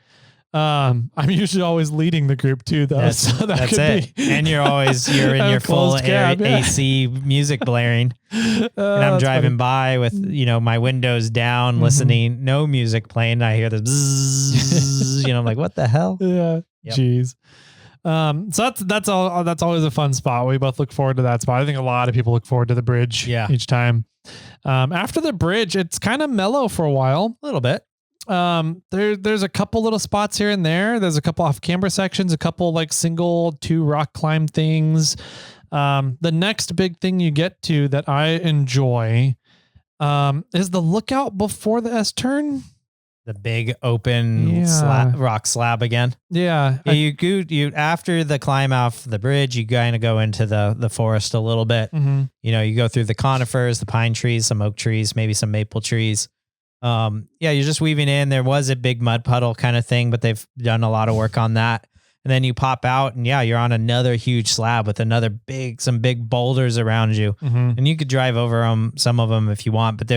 I'm usually always leading the group too, though. That's it. And you're in your full cab, AC music blaring. And I'm driving by with, my windows down, listening, no music playing. I hear the bzzz, I'm like, what the hell? Yeah. Yep. Jeez. So that's always a fun spot. We both look forward to that spot. I think a lot of people look forward to the bridge each time. After the bridge, it's kind of mellow for a while. A little bit. There's a couple little spots here and there. There's a couple off camber sections, a couple like single 2 rock climb things. The next big thing you get to that I enjoy, is the lookout before the S turn. The big open rock slab again. Yeah. You after the climb off the bridge, you kind of go into the forest a little bit. You go through the conifers, the pine trees, some oak trees, maybe some maple trees. You're just weaving in. There was a big mud puddle kind of thing, but they've done a lot of work on that. And then you pop out and you're on another huge slab with some big boulders around you. And you could drive over some of them if you want, but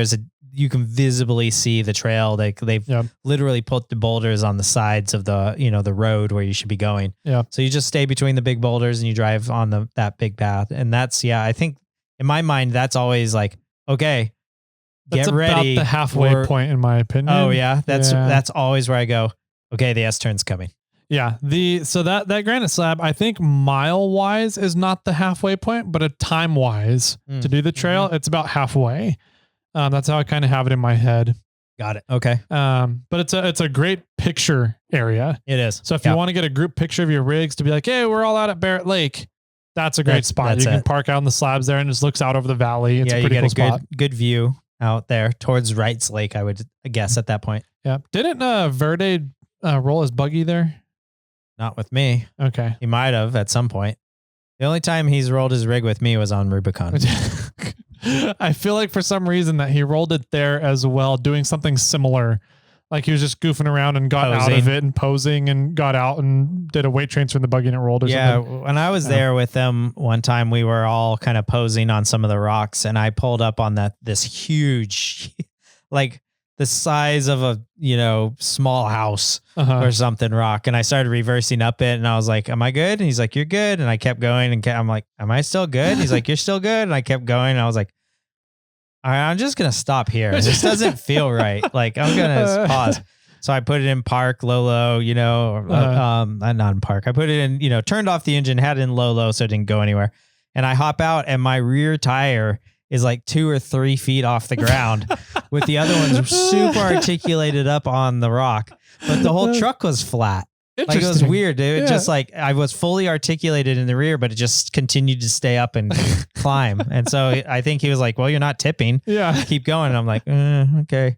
you can visibly see the trail. They've literally put the boulders on the sides of the road where you should be going. Yeah. So you just stay between the big boulders and you drive on that big path. And that's, I think in my mind, that's always like, okay, that's get ready. About the halfway point, in my opinion. Oh yeah, that's always where I go. Okay, the S turn's coming. Yeah, so that granite slab, I think mile wise is not the halfway point, but a time wise to do the trail, it's about halfway. That's how I kind of have it in my head. Got it. Okay. But it's a great picture area. It is. So if you want to get a group picture of your rigs to be like, hey, we're all out at Barrett Lake. That's a great spot. You can park out on the slabs there and just looks out over the valley. It's a pretty cool spot. Good view out there towards Wright's Lake, I would guess at that point. Yeah. Didn't Verde roll his buggy there? Not with me. Okay. He might have at some point. The only time he's rolled his rig with me was on Rubicon. I feel like for some reason that he rolled it there as well, doing something similar. Like he was just goofing around and got out of it and posing and got out and did a weight transfer in the buggy and it rolled or something. Yeah, when I was there with them one time, we were all kind of posing on some of the rocks, and I pulled up on this huge, like the size of a small house or something rock, and I started reversing up it, and I was like, "Am I good?" And he's like, "You're good," and I kept going, and I'm like, "Am I still good?" And he's like, "You're still good," and I kept going, and I was like, all right, I'm just going to stop here. This doesn't feel right. Like I'm going to pause. So I put it in park, low, not in park. I put it in, turned off the engine, had it in low, so it didn't go anywhere. And I hop out and my rear tire is like 2 or 3 feet off the ground with the other ones super articulated up on the rock. But the whole truck was flat. Like it was weird, dude. Yeah. Just like I was fully articulated in the rear, but it just continued to stay up and climb. And so I think he was like, well, you're not tipping. Yeah. Keep going. And I'm like, okay.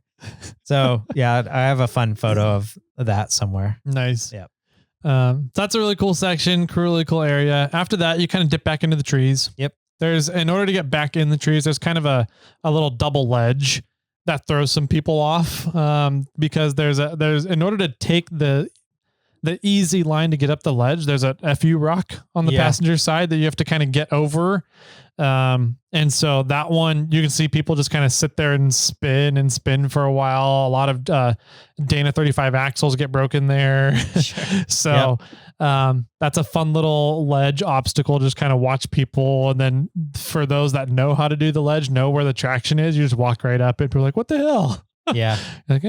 So yeah, I have a fun photo of that somewhere. Nice. Yeah. So that's a really cool section, really cool area. After that, you kind of dip back into the trees. Yep. In order to get back in the trees, there's kind of a little double ledge that throws some people off. Because in order to take the easy line to get up the ledge, there's a FU rock on the passenger side that you have to kind of get over. And so that one, you can see people just kind of sit there and spin for a while. A lot of Dana 35 axles get broken there. Sure. So that's a fun little ledge obstacle. Just kind of watch people. And then for those that know how to do the ledge, know where the traction is, you just walk right up and people are like, what the hell? Yeah. Like,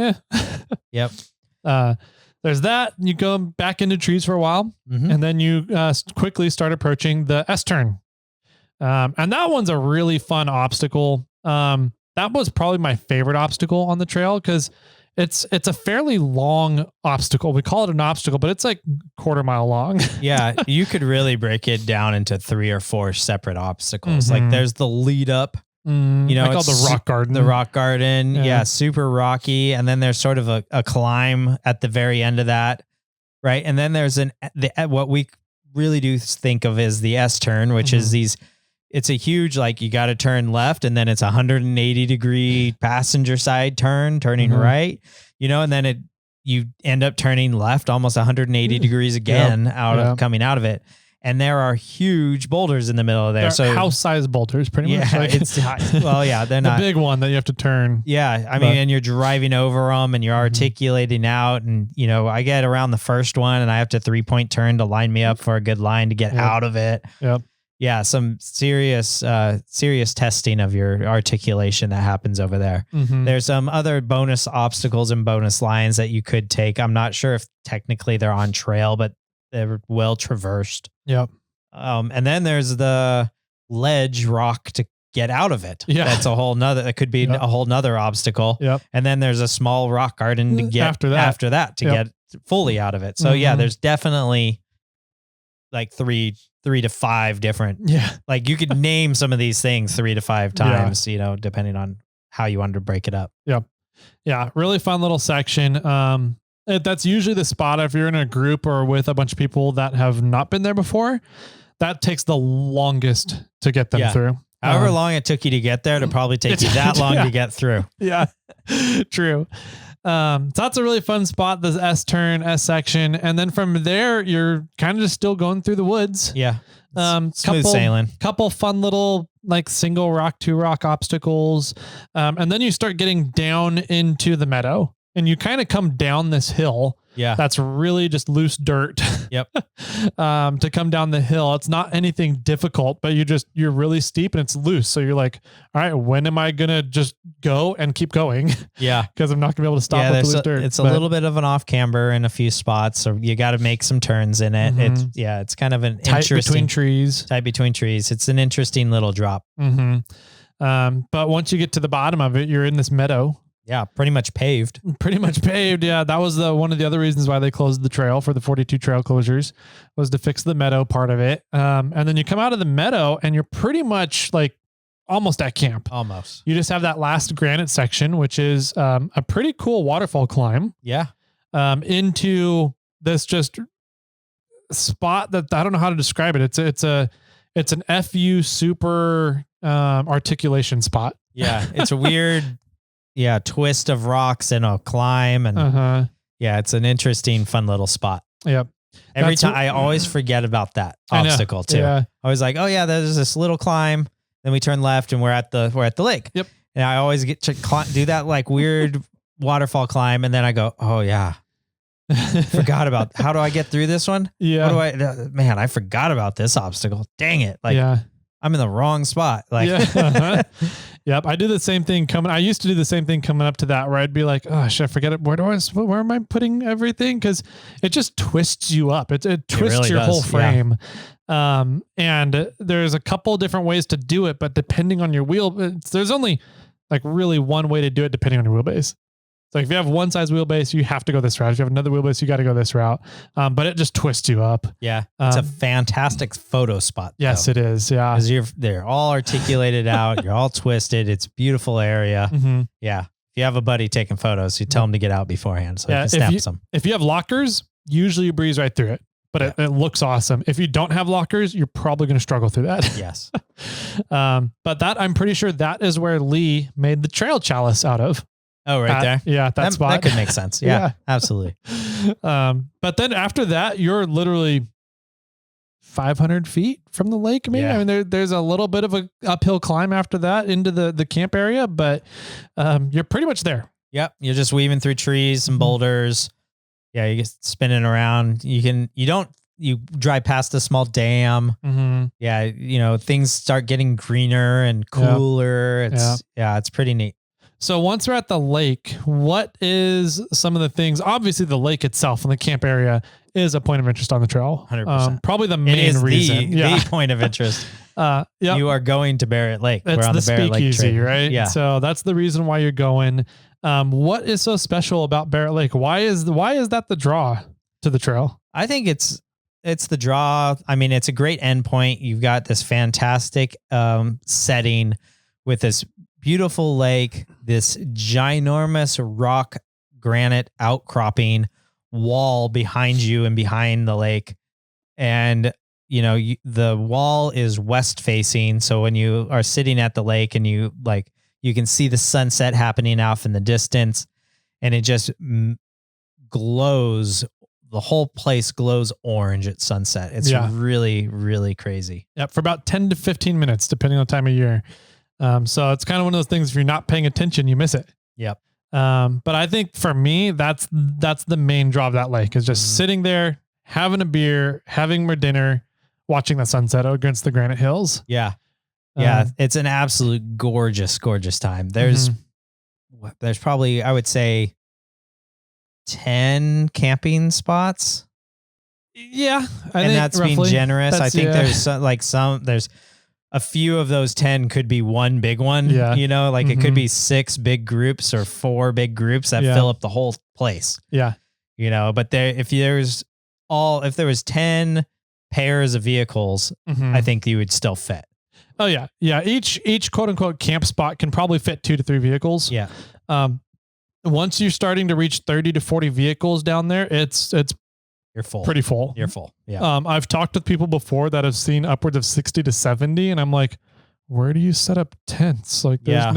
Yep. There's that. You go back into trees for a while, and then you quickly start approaching the S-turn. And that one's a really fun obstacle. That was probably my favorite obstacle on the trail because it's a fairly long obstacle. We call it an obstacle, but it's like 1/4 mile long. Yeah, you could really break it down into 3 or 4 separate obstacles. Like there's the lead up. I call the rock garden. The rock garden. Yeah. Super rocky. And then there's sort of a climb at the very end of that. Right. And then there's what we really do think of as the S turn, which is it's a huge, like you got to turn left and then it's a 180-degree passenger side turning right, and then you end up turning left almost 180 degrees again coming out of it. And there are huge boulders in the middle of there. So house-sized boulders, pretty much. Like, they're not the big one that you have to turn. Yeah, I mean, and you're driving over them, and you're articulating out, and I get around the first one, and I have to 3-point turn to line me up for a good line to get out of it. Yep. Yeah, some serious testing of your articulation that happens over there. There's some other bonus obstacles and bonus lines that you could take. I'm not sure if technically they're on trail, but they're well traversed. Yep. And then there's the ledge rock to get out of it. Yeah. That's that could be a whole nother obstacle. Yep. And then there's a small rock garden to get after that to get fully out of it. So there's definitely like 3 to 5 different. Yeah. Like you could name some of these things 3 to 5 times, depending on how you wanted to break it up. Yep. Yeah. Really fun little section. That's usually the spot if you're in a group or with a bunch of people that have not been there before. That takes the longest to get them through. However long it took you to get there, it'll probably take you that long to get through. Yeah, true. So that's a really fun spot, this S-turn, S-section. And then from there, you're kind of just still going through the woods. Yeah. Smooth sailing. Couple fun little like single rock, 2 rock obstacles. And then you start getting down into the meadow. And you kind of come down this hill. Yeah. That's really just loose dirt. Yep. To come down the hill. It's not anything difficult, but you're really steep and it's loose. So you're like, all right, when am I going to just go and keep going? Yeah. Because I'm not going to be able to stop with the loose dirt. It's a little bit of an off camber in a few spots. So you got to make some turns in it. It's kind of an tight between trees. Tight between trees. It's an interesting little drop. But once you get to the bottom of it, you're in this meadow. Yeah, pretty much paved. Yeah, that was one of the other reasons why they closed the trail for the 42 trail closures was to fix the meadow part of it. And then you come out of the meadow and you're pretty much like almost at camp. Almost. You just have that last granite section, which is a pretty cool waterfall climb. Yeah. Into this just spot that I don't know how to describe it. It's an FU super articulation spot. Yeah, it's a weird twist of rocks and a climb. And yeah, it's an interesting, fun little spot. Yep. Every time I always forget about that obstacle too. Yeah. I was like, oh yeah, there's this little climb. Then we turn left and we're at the lake. Yep. And I always get to do that like weird waterfall climb. And then I go, oh yeah, forgot about, how do I get through this one? Yeah. Man, I forgot about this obstacle. Dang it. Like I'm in the wrong spot. Like, Yep. I do the same thing I used to do the same thing coming up to that where I'd be like, oh, should I forget it? Where am I putting everything? Cause it just twists you up. It twists really your whole frame. Yeah. And there's a couple different ways to do it, but depending on your wheel, there's only like really one way to do it depending on your wheelbase. So if you have one size wheelbase, you have to go this route. If you have another wheelbase, you got to go this route. But it just twists you up. Yeah. It's a fantastic photo spot. Yes, it is. Yeah. Because they're all articulated out. You're all twisted. It's a beautiful area. Yeah. If you have a buddy taking photos, you tell them to get out beforehand so you can snap some. If you have lockers, usually you breeze right through it. But it looks awesome. If you don't have lockers, you're probably going to struggle through that. Yes. But I'm pretty sure that is where Lee made the trail chalice out of. Oh, right there. Yeah, that spot. That could make sense. Yeah, absolutely. But then after that, you're literally 500 feet from the lake. Maybe. I mean, there's a little bit of a uphill climb after that into the camp area, but you're pretty much there. Yep. You're just weaving through trees and boulders. Yeah, you get spinning around. You drive past a small dam. Yeah, things start getting greener and cooler. It's pretty neat. So once we're at the lake, what is some of the things? Obviously, the lake itself and the camp area is a point of interest on the trail. 100%. Probably the main reason. The point of interest. You are going to Barrett Lake. We're on the Barrett Lake trail, right? Yeah. So that's the reason why you're going. What is so special about Barrett Lake? Why is that the draw to the trail? I think it's the draw. I mean, it's a great endpoint. You've got this fantastic setting with this beautiful lake, this ginormous rock granite outcropping wall behind you and behind the lake. And, the wall is west facing. So when you are sitting at the lake and you can see the sunset happening off in the distance and it just glows. The whole place glows orange at sunset. It's really, really crazy. Yep. For about 10 to 15 minutes, depending on the time of year. So it's kind of one of those things, if you're not paying attention, you miss it. Yep. But I think for me, that's the main draw of that lake is just sitting there, having a beer, having my dinner, watching the sunset against the granite hills. Yeah. Yeah. It's an absolute gorgeous, gorgeous time. There's probably, I would say 10 camping spots. Yeah. And that's roughly being generous. I think there's a few of those 10 could be one big one, it could be 6 big groups or 4 big groups that fill up the whole place. Yeah. But if there was 10 pairs of vehicles, I think you would still fit. Oh yeah. Yeah. Each quote unquote camp spot can probably fit 2 to 3 vehicles. Yeah. Once you're starting to reach 30 to 40 vehicles down there, you're full. Pretty full. You're full. Yeah. I've talked with people before that have seen upwards of 60 to 70. And I'm like, where do you set up tents? Like there's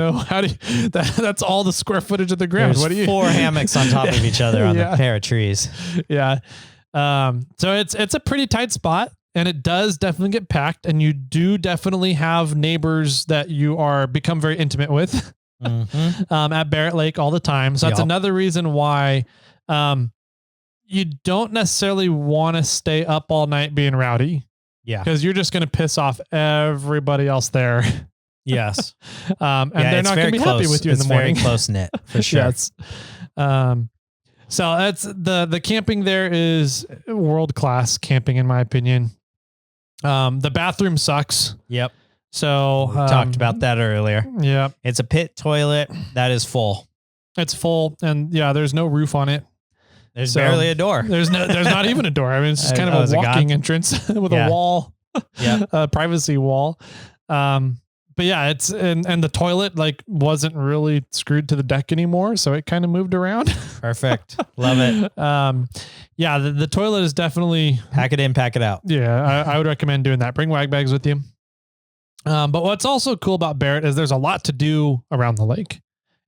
that's all the square footage of the ground. There's what do you 4 hammocks on top of each other on the pair of trees. Yeah. So it's a pretty tight spot and it does definitely get packed and you do definitely have neighbors that you become very intimate with at Barrett Lake all the time. So that's another reason why, you don't necessarily want to stay up all night being rowdy. Yeah. Because you're just going to piss off everybody else there. Yes. And they're not going to be happy with you in the morning. It's very close knit for sure. Yes. So that's the camping there is world-class camping in my opinion. The bathroom sucks. Yep. So we talked about that earlier. Yeah. It's a pit toilet that is full. It's full and there's no roof on it. There's barely a door. There's not even a door. I mean, it's just kind of a walking entrance with a wall, a privacy wall. But yeah, it's and the toilet wasn't really screwed to the deck anymore, so it kind of moved around. Perfect, love it. The toilet is definitely pack it in, pack it out. Yeah, I would recommend doing that. Bring wag bags with you. But what's also cool about Barrett is there's a lot to do around the lake.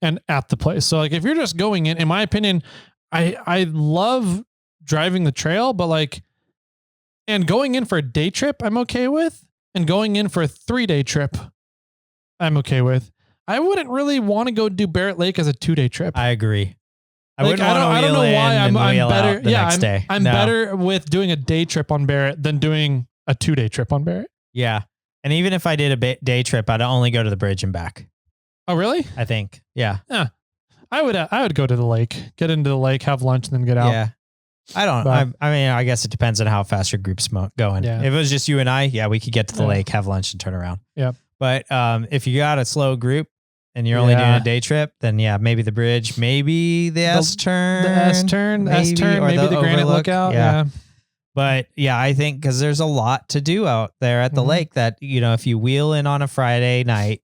and at the place. So like if you're just going in my opinion, I love driving the trail, but like, and going in for a day trip, I'm okay with, and going in for a 3-day trip, I'm okay with. I wouldn't really want to go do Barrett Lake as a 2-day trip. I agree. I Like, I don't know why I'm better. Yeah, I'm No. better with doing a day trip on Barrett than doing a 2-day trip on Barrett. Yeah. And even if I did a day trip, I'd only go to the bridge and back. Oh, really? I think. Yeah. Yeah. I would go to the lake, get into the lake, have lunch, and then get out. Yeah. I don't. I mean, I guess it depends on how fast your group's going. Yeah. If it was just you and I, yeah, we could get to the lake, have lunch, and turn around. Yep. But if you got a slow group and you're only doing a day trip, then yeah, maybe the bridge, maybe the S-turn, maybe the Granite Lookout. Yeah. But yeah, I think because there's a lot to do out there at the lake that, you know, if you wheel in on a Friday night,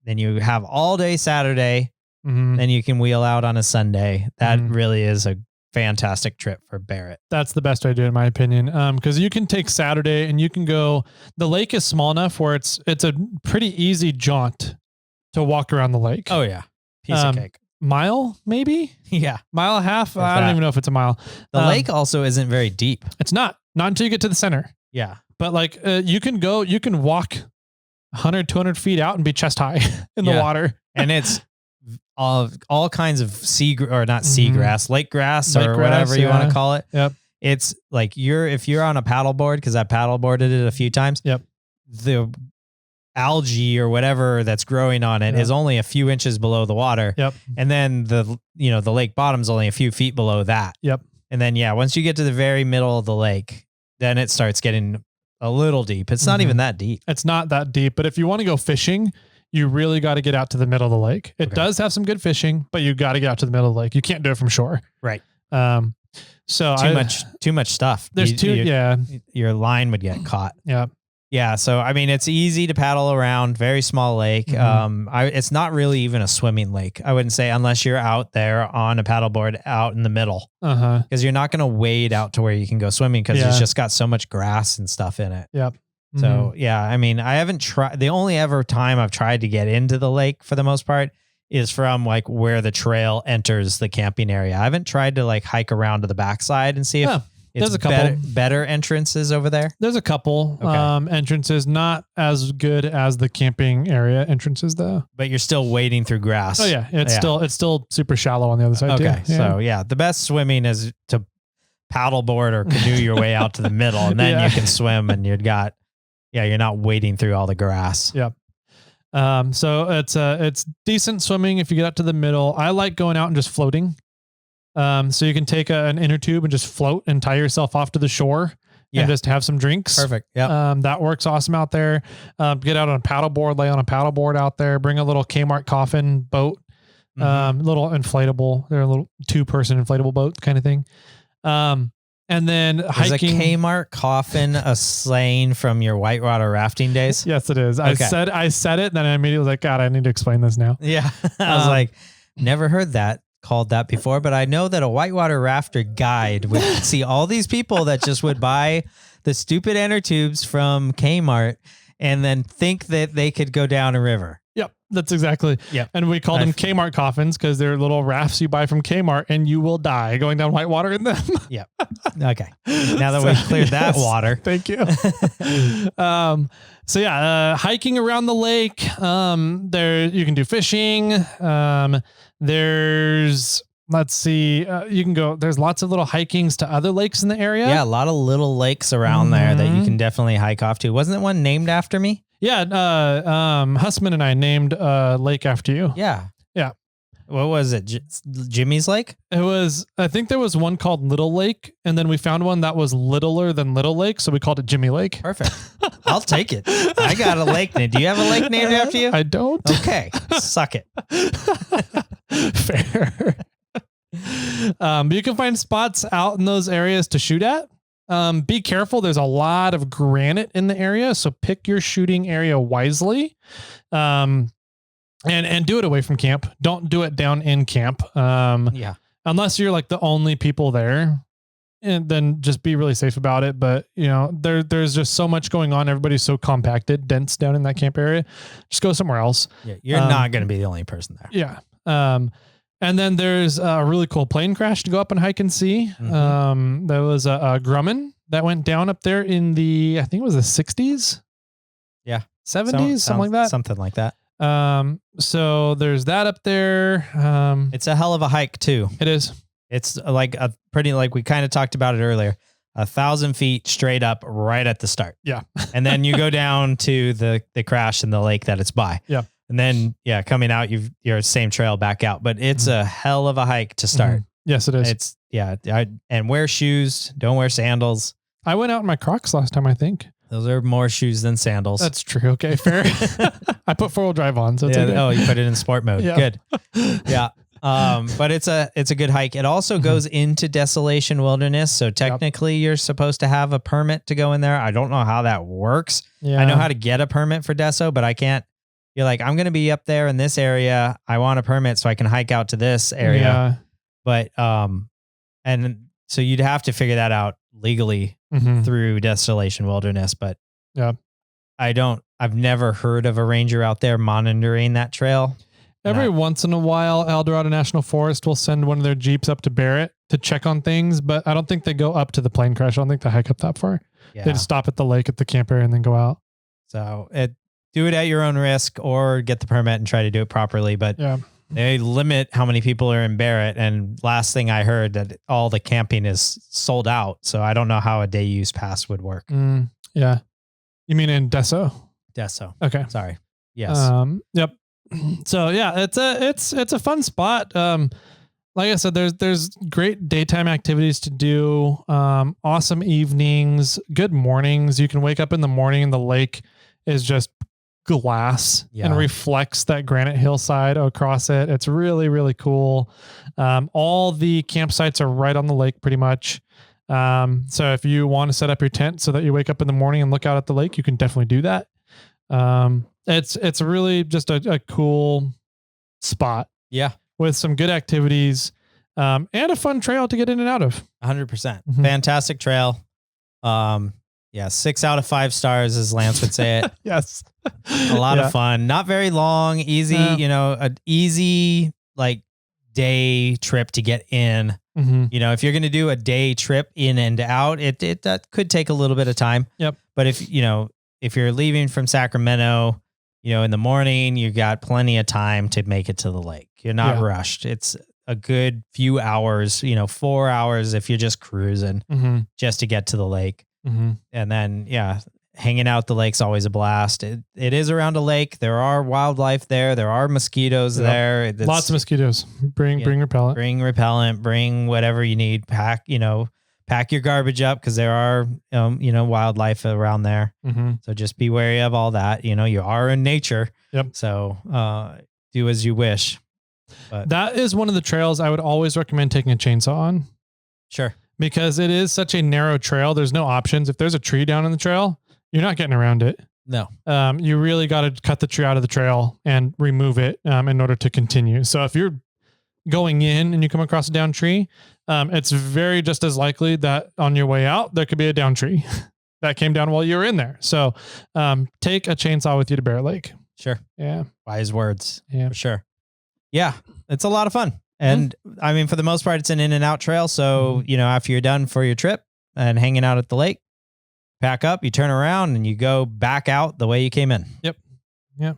then you have all day Saturday, then you can wheel out on a Sunday. That really is a fantastic trip for Barrett. That's the best way to do it, in my opinion. Because you can take Saturday and you can go, the lake is small enough where it's a pretty easy jaunt to walk around the lake. Oh yeah. Piece of cake. Mile, maybe? Yeah. Mile and a half? I don't even know if it's a mile. The lake also isn't very deep. It's not until you get to the center. Yeah. But like you can walk 100, 200 feet out and be chest high in the water. And it's all kinds of seagrass, lake grass or whatever you want to call it. Yep. It's like if you're on a paddleboard, because I paddleboarded it a few times. Yep. The algae or whatever that's growing on it is only a few inches below the water. Yep. And then the lake bottom's only a few feet below that. Yep. And then, once you get to the very middle of the lake, then it starts getting a little deep. It's not even that deep. It's not that deep, but if you want to go fishing, you really got to get out to the middle of the lake. It does have some good fishing, but you got to get out to the middle of the lake. You can't do it from shore. Right. So too much stuff. There's your line would get caught. Yeah. Yeah. So, I mean, it's easy to paddle around, very small lake. It's not really even a swimming lake, I wouldn't say, unless you're out there on a paddleboard out in the middle. Because you're not going to wade out to where you can go swimming because it's just got so much grass and stuff in it. Yep. So, yeah, I mean, I haven't tried. The only ever time I've tried to get into the lake for the most part is from like where the trail enters the camping area. I haven't tried to like hike around to the backside and see if there's a couple better entrances over there. There's a couple entrances, not as good as the camping area entrances though. But you're still wading through grass. Oh yeah, it's still super shallow on the other side too. Okay, so the best swimming is to paddleboard or canoe your way out to the middle, and then you can swim, and you're not wading through all the grass. Yep. So it's decent swimming if you get up to the middle. I like going out and just floating. So you can take an inner tube and just float and tie yourself off to the shore and just have some drinks. Perfect. Yeah. That works awesome out there. Get out on a paddleboard, lay on a paddleboard out there, bring a little Kmart coffin boat, little inflatable. They're a little 2-person inflatable boat kind of thing. And then hiking. Is a Kmart coffin a slaying from your whitewater rafting days? Yes, it is. Okay. I said it, and then I immediately was like, God, I need to explain this now. Yeah. I was like, never heard that called that before, but I know that a whitewater rafter guide would see all these people that just would buy the stupid inner tubes from Kmart and then think that they could go down a river. Yep, that's exactly. Yeah, and we called them Kmart coffins because they're little rafts you buy from Kmart, and you will die going down whitewater in them. Yeah. Okay. Now that we've cleared that water, thank you. So hiking around the lake. There you can do fishing. There's you can go. There's lots of little hikings to other lakes in the area. Yeah, a lot of little lakes around there that you can definitely hike off to. Wasn't it one named after me? Yeah, Hussman and I named a lake after you. Yeah. Yeah. What was it? Jimmy's Lake? It was, I think there was one called Little Lake, and then we found one that was littler than Little Lake, so we called it Jimmy Lake. Perfect. I'll take it. I got a lake name. Do you have a lake named after you? I don't. Okay. Suck it. Fair. But you can find spots out in those areas to shoot at. Be careful. There's a lot of granite in the area, so pick your shooting area wisely. And do it away from camp. Don't do it down in camp. Unless you're like the only people there, and then just be really safe about it. But there's just so much going on. Everybody's so compacted, dense down in that camp area. Just go somewhere else. Yeah, you're not going to be the only person there. Yeah. And then there's a really cool plane crash to go up and hike and see. There was a Grumman that went down up there in I think it was the 60s. Yeah. 70s, something like that. Something like that. So there's that up there. It's a hell of a hike too. It is. It's like like we kind of talked about it earlier, 1,000 feet straight up right at the start. Yeah. And then you go down to the crash in the lake that it's by. Yeah. And then, coming out, you're same trail back out, but it's a hell of a hike to start. Yes, it is. It's and wear shoes. Don't wear sandals. I went out in my Crocs last time, I think. Those are more shoes than sandals. That's true. Okay, fair. I put 4-wheel drive on, so it's okay. Oh, you put it in sport mode. Yeah. Good. Yeah. But it's a good hike. It also goes into Desolation Wilderness. So technically you're supposed to have a permit to go in there. I don't know how that works. Yeah. I know how to get a permit for Deso, but I can't. You're like, I'm going to be up there in this area. I want a permit so I can hike out to this area. Yeah. But, and so you'd have to figure that out legally through Desolation Wilderness. But yeah, I've never heard of a ranger out there monitoring that trail. Every once in a while, Eldorado National Forest will send one of their Jeeps up to Barrett to check on things, but I don't think they go up to the plane crash. I don't think they hike up that far. Yeah. They just stop at the lake at the camp area and then go out. So do it at your own risk or get the permit and try to do it properly. But they limit how many people are in Barrett. And last thing I heard that all the camping is sold out. So I don't know how a day use pass would work. Yeah. You mean in Deso? Deso. Okay. Sorry. Yes. Yep. So yeah, it's a fun spot. Like I said, there's great daytime activities to do. Awesome evenings, good mornings. You can wake up in the morning and the lake is just glass and reflects that granite hillside across it. It's really, really cool. All the campsites are right on the lake pretty much. So if you want to set up your tent so that you wake up in the morning and look out at the lake, you can definitely do that. It's really just a cool spot. Yeah. With some good activities, and a fun trail to get in and out of. 100%. Fantastic trail. 6 out of 5 stars, as Lance would say it. Yes. A lot of fun. Not very long, easy, an easy like day trip to get in. If you're going to do a day trip in and out, that could take a little bit of time. Yep. But if you're leaving from Sacramento, in the morning, you got plenty of time to make it to the lake. You're not rushed. It's a good few hours, 4 hours if you're just cruising just to get to the lake. And then, hanging out the lake's always a blast. It is around a lake. There are wildlife there. There are mosquitoes there. Lots of mosquitoes. Bring repellent. Bring repellent. Bring whatever you need. Pack your garbage up because there are, wildlife around there. So just be wary of all that. You are in nature. Yep. So do as you wish. But that is one of the trails I would always recommend taking a chainsaw on. Sure. Because it is such a narrow trail. There's no options. If there's a tree down in the trail, you're not getting around it. No. You really got to cut the tree out of the trail and remove it in order to continue. So if you're going in and you come across a down tree, it's very just as likely that on your way out, there could be a down tree that came down while you were in there. So take a chainsaw with you to Barrett Lake. Sure. Yeah. Wise words. Yeah. For sure. Yeah. It's a lot of fun. And I mean, for the most part, it's an in and out trail. So, after you're done for your trip and hanging out at the lake, pack up, you turn around and you go back out the way you came in. Yep. Yep.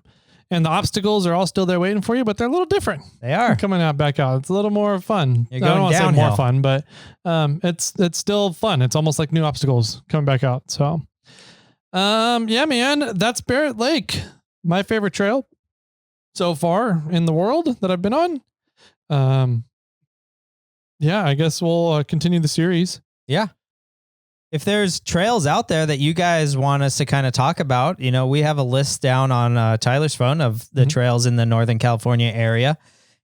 And the obstacles are all still there waiting for you, but they're a little different. They are coming out back out. It's a little more fun. You're going I don't want to say downhill. more fun, but it's still fun. It's almost like new obstacles coming back out. So, yeah, man, that's Barrett Lake, my favorite trail so far in the world that I've been on. Yeah, I guess we'll continue the series. Yeah. If there's trails out there that you guys want us to kind of talk about, we have a list down on Tyler's phone of the trails in the Northern California area.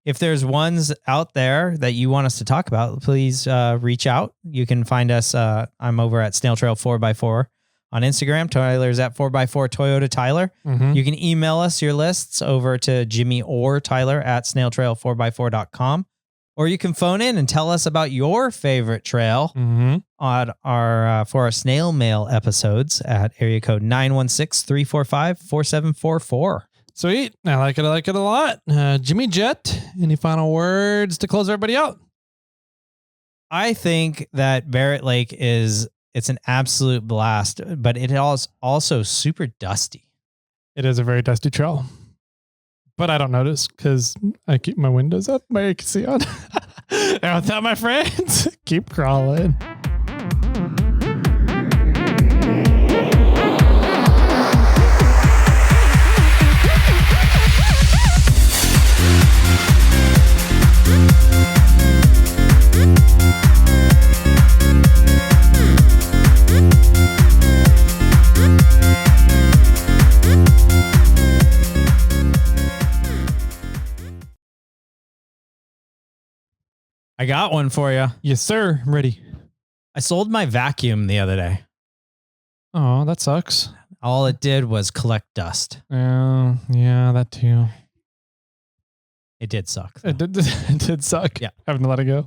If there's ones out there that you want us to talk about, please reach out. You can find us. I'm over at SnailTrail4x4 on Instagram. Tyler's at 4x4 Toyota Tyler. You can email us your lists over to Jimmy or Tyler at SnailTrail4x4.com. Or you can phone in and tell us about your favorite trail on our for our snail mail episodes at area code 916-345-4744. Sweet. I like it. I like it a lot. Jimmy Jet, any final words to close everybody out? I think that Barrett Lake it's an absolute blast, but it is also super dusty. It is a very dusty trail, but I don't notice because I keep my windows up, my AC on. And with that, my friends, keep crawling. I got one for you. Yes, sir. I'm ready. I sold my vacuum the other day. Oh, that sucks. All it did was collect dust. Yeah, that too. It did suck, though. It did suck. Yeah. Having to let it go.